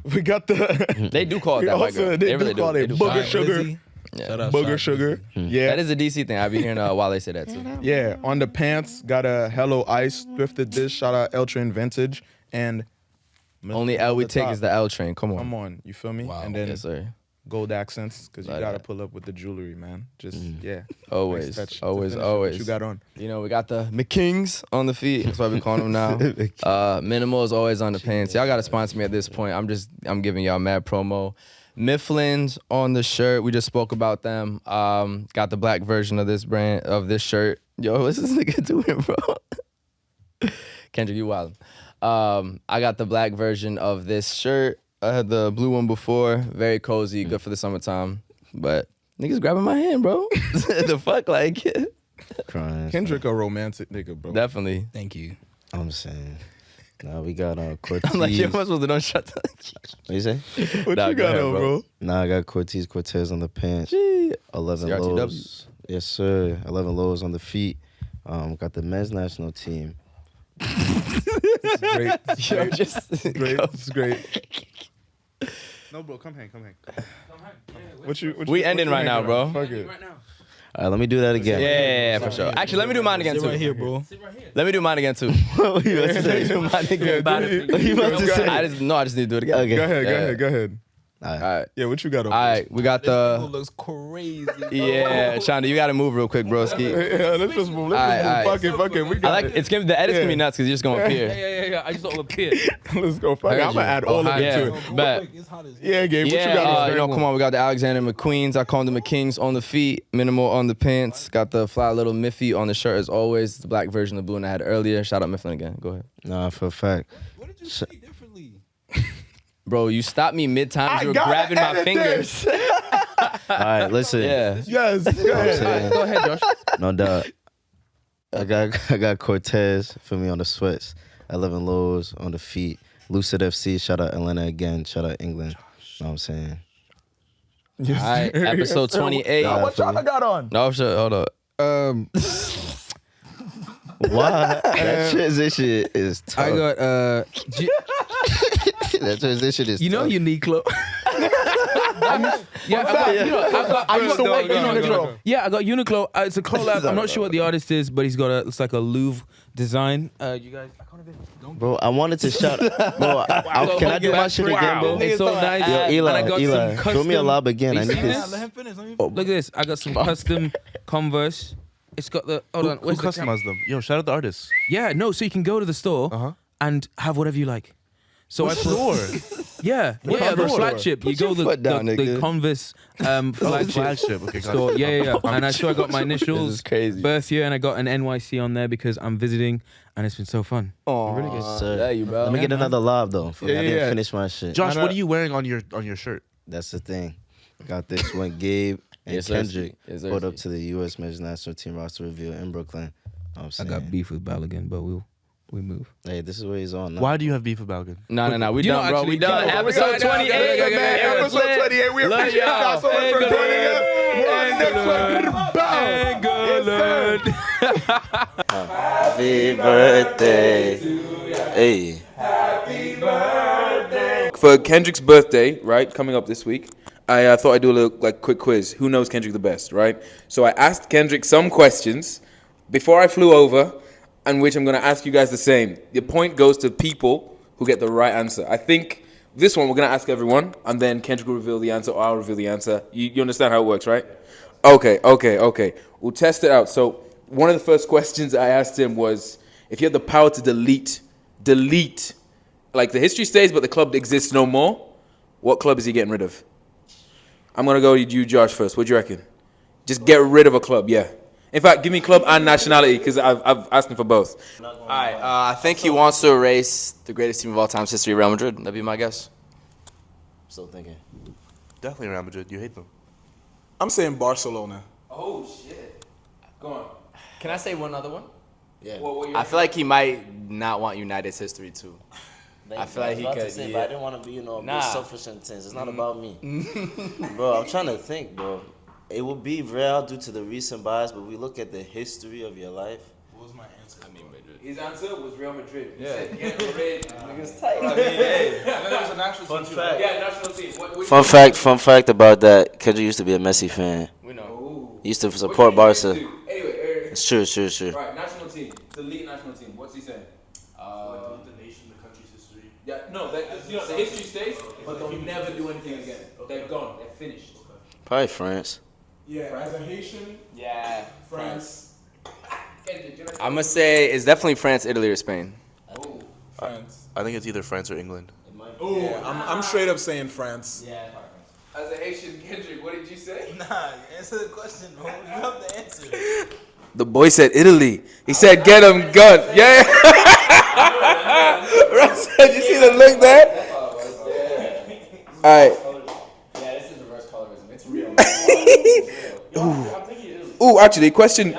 We got the. They do call it we that white also- girl. They really do call They it do booger call it. sugar. Lizzie. Shout out Booger Shot Sugar. Busy. Yeah. That is a DC thing. I be hearing Wale say that too. Yeah, on the pants, got a Hello Ice, thrifted this, shout out L Train Vintage, and Only L we take is the L train. Come on. Come on, you feel me? Wow. And then Yes, sir. gold accents, because you Like gotta that. pull up with the jewelry, man. Just, yeah. Always, Nice touch to always, finish it. always. What you got on? You know, we got the McKings on the feet. That's why we calling them now. Minimal is always on the pants. Y'all got to sponsor me at this point. I'm giving y'all mad promo. Mifland's on the shirt. We just spoke about them. Got the black version of this brand, of this shirt. Yo, what's this nigga doing, bro? Khendrick, you wild. I got the black version of this shirt. I had the blue one before. Very cozy, good for the summertime. But niggas grabbing my hand, bro. The fuck, like, Crying. Kendrick a romantic nigga, bro. definitely. Thank you. I'm saying. Now we got Cortez. I'm like, you're supposed to don't shut the. What you say? What Nah, you go got ahead, on, bro. bro? Now I got Cortez on the pants. 11 CRTW. lows. Yes, sir. 11 lows on the feet. Got the men's national team. Great. Yo, just Great. go. It's great. No, bro, come hang. What you We ending right now, bro. Fuck it. All right, let me do that again. Yeah, for sure. Actually, let me do mine again Sit too. right here, bro. Let me do mine again too. Let me do mine again. I just need to do it again. Okay. Go ahead, Yeah. go ahead. All right. All right. Yeah, what you got on? All right, we got It the looks crazy. yeah, Shonda, you gotta move real quick, broski. Yeah, let's just move. Alright, Fuck it. We I got like it. it's gonna the edit's gonna be nuts because you're just gonna appear. Yeah. I just thought it would appear. Let's go. Fuck I it. got I'm gonna you. add all of it Yeah, to it. bet. It's hot as Yeah, Gabe, what you got Yeah, on? you know, come on, we got the Alexander McQueens. I call them the McKings on the feet, minimal on the pants. Got the fly little Miffy on the shirt as always. The black version of blue and I had earlier. Shout out Mifland again. Go ahead. Nah, for a fact. What did you say differently? Bro, you stopped me mid-time. You were gotta grabbing my edit fingers. All right, listen. Yeah. Yes, go You know what I'm ahead. saying? Go ahead, Josh. No doubt. I got Cortez for me on the sweats. 11 lows on the feet. Lucid FC. Shout out Atlanta again. Shout out England. Know what I'm saying? Yes, All right, sir. episode 28. Nah, What y'all got on? No, shit, hold up. Why? That transition is tough. I got That transition is you know tough. Uniqlo. I used to work at Uniqlo. Yeah, I got Uniqlo. It's a collab. I'm not sure what the artist is, but he's got it's like a Louvre design. You guys, I can't even. Bro, I wanted to shout. Bro, can I do my shit again, bro? It's so nice. Yo, Eli, and I got Eli, some custom. throw me a lob again. I You need see this. Let him finish. Let me Look at this. I got some custom Converse. It's got the. Hold on. Who Where's the customized them? Yo, shout out the artists. Yeah, no. So you can go to the store and have whatever you like. So I put, yeah, the Converse flagship. Put you go your the foot down, the nigga. Converse Flagship. Okay, got store. it. Yeah. And I sure I got my This initials, is crazy. birth year, and I got an NYC on there because I'm visiting, and it's been so fun. Really Yes, sir. Yeah, you bro. Let me get another lob though. I didn't yeah. finish my shit. Josh, what are you wearing on your shirt? That's the thing. Got this one. Gabe and Yes, sir. Kendrick Yes, sir. pulled up to the U.S. men's national team roster reveal in Brooklyn. Know what I'm I saying? got beef with Balogun, but we move. Hey, this is what he's on now. Why do you have beef with Balogun? No. We You know, done, bro. actually, We done. no, Episode 28. Episode 28. We Love appreciate y'all. y'all so much for joining us. We're on the next one. Happy birthday. Hey. For Kendrick's birthday, right, coming up this week, I thought I'd do a little quick quiz. Who knows Kendrick the best, right? So I asked Kendrick some questions before I flew over, and which I'm going to ask you guys the same. The point goes to people who get the right answer. I think this one we're going to ask everyone, and then Kendrick will reveal the answer, or I'll reveal the answer. You understand how it works, right? Okay. We'll test it out. So one of the first questions I asked him was, if you had the power to delete, like the history stays, but the club exists no more, what club is he getting rid of? I'm going to go with you, Josh, first. What do you reckon? Just get rid of a club, yeah. In fact, give me club and nationality, because I've asked him for both. All right. I think he wants to erase the greatest team of all time's history, Real Madrid. That'd be my guess. Still thinking. Definitely Real Madrid. You hate them. I'm saying Barcelona. Oh, shit. Go on. Can I say one other one? Yeah. I feel like he might not want United's history, too. I feel like he could. But I didn't want to be, a Nah. bit selfish and intense. It's not about me. Bro, I'm trying to think, bro. It would be Real due to the recent bias, but we look at the history of your life. What was my His answer was Real Madrid. He Yeah. said, get Madrid. Niggas tight. And then there was a national Fun team. fact. Yeah, national team. Fun fact about that. Kendrick used to be a Messi fan. We know. He used to support Barca. Anyway, It's true. right, national team. The elite national team. What's he saying? the nation, the country's history. Yeah, no, the history stays, but they'll never do anything again. They're gone. They're finished. Probably France. Yeah, as a Haitian, Yeah. France. I'm gonna say it's definitely France, Italy, or Spain. France. I think it's either France or England. Oh, I'm straight up saying France. Yeah. As a Haitian, Khendrick, what did you say? Nah, answer the question, bro. You have the answer. The boy said Italy. He said, get him gun. Yeah. Russ, did you see the look there? All right. Yeah, this is reverse colorism. It's real. Ooh, actually, question.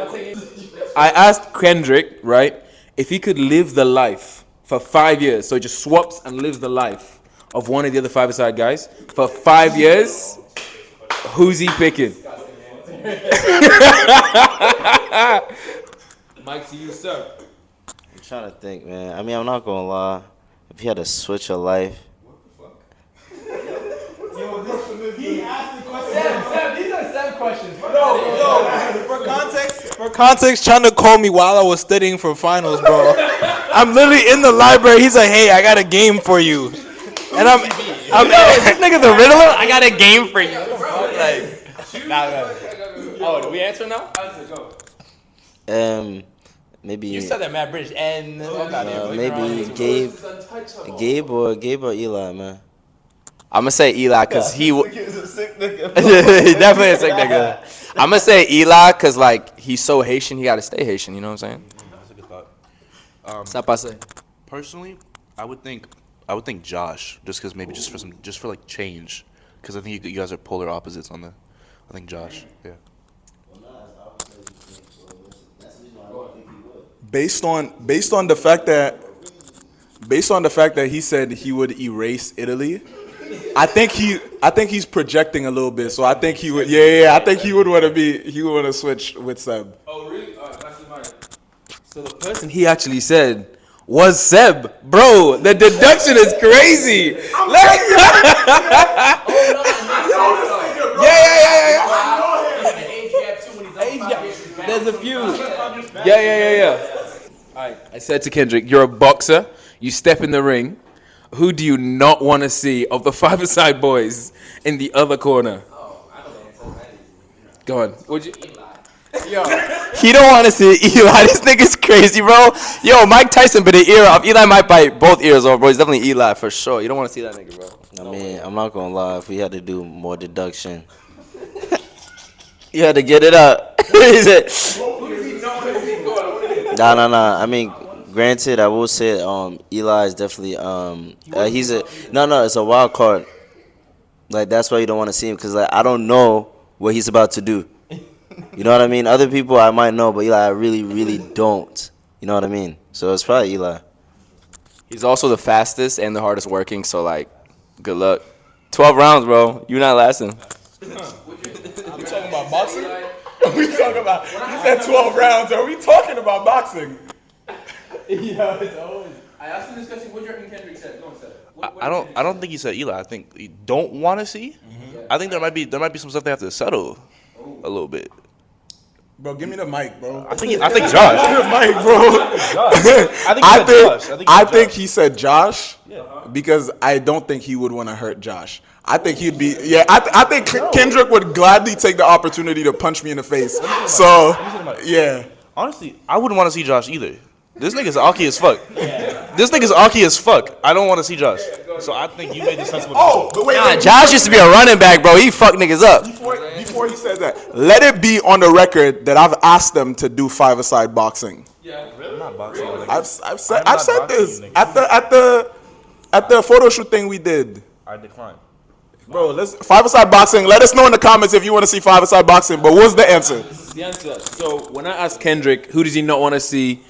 I asked Khendrick, right, if he could live the life for 5 years. So he just swaps and lives the life of one of the other 5-a-side guys for 5 years. Who's he picking? Mike, to you, sir. I'm trying to think, man. I mean, I'm not gonna lie. If you had to switch your life, These are 7 questions. For context, trying to call me while I was studying for finals, bro. I'm literally in the library. He's like, hey, I got a game for you. And I'm this nigga's a riddler? I got a game for you. Oh, do we answer now? maybe You said that Matt British and maybe Gabe or Eli, man. I'm gonna say Eli because he definitely a sick nigga. I'm gonna say Eli because like he's so Haitian, he gotta stay Haitian. You know what I'm saying? That's a good thought. Ça passe. Personally, I would think Josh, just because maybe just for like change, because I think you guys are polar opposites on the. I think Josh, yeah. Based on the fact that he said he would erase Italy, I think he's projecting a little bit. So I think he would. I think he would want to switch with Seb. Oh, really? That's mine. So the person he actually said was Seb, bro. The deduction is crazy. Yeah. There's a few. Yeah. All right. I said to Khendrick, you're a boxer. You step in the ring. Who do you not want to see of the 5-a-side boys in the other corner? Go on. Would you? Yo. He don't want to see Eli. This nigga's crazy, bro. Yo, Mike Tyson bit an ear off. Eli might bite both ears off, bro. He's definitely Eli for sure. You don't want to see that nigga, bro. I mean, I'm not gonna lie. If we had to do more deduction, you had to get it up. He said, nah. I mean, granted, I will say Eli is definitely he's a it's a wild card. Like that's why you don't want to see him because like I don't know what he's about to do. You know what I mean? Other people I might know, but Eli I really don't. You know what I mean? So it's probably Eli. He's also the fastest and the hardest working, so like, good luck. 12 rounds, bro. You're not lasting. We talking about boxing? We talking about. You said 12 rounds. Are we talking about boxing? Yeah, it's always. I asked him this question. What do you reckon Khendrick said? Go on, say it. I don't think he said Eli. I think you don't want to see. Mm-hmm. I think there might be some stuff they have to settle a little bit. Bro, give me the mic, bro. I think Josh. Give me the mic, bro. I think he said Josh because I don't think he would want to hurt Josh. I think he'd be I think Khendrick would gladly take the opportunity to punch me in the face. So yeah. Honestly, I wouldn't want to see Josh either. This nigga's Aki as fuck. This nigga's Aki as fuck. I don't want to see Josh. So I think you made the sensible decision. But wait, Josh used to be a running back, bro. He fuck niggas up. Before he said that, let it be on the record that I've asked them to do 5-a-side boxing. Yeah, I'm not boxing. I've said this at the photo shoot thing we did. I declined. Bro, let's 5-a-side boxing. Let us know in the comments if you want to see 5-a-side boxing. But what's the answer? The answer. So when I asked Khendrick, who does he not want to see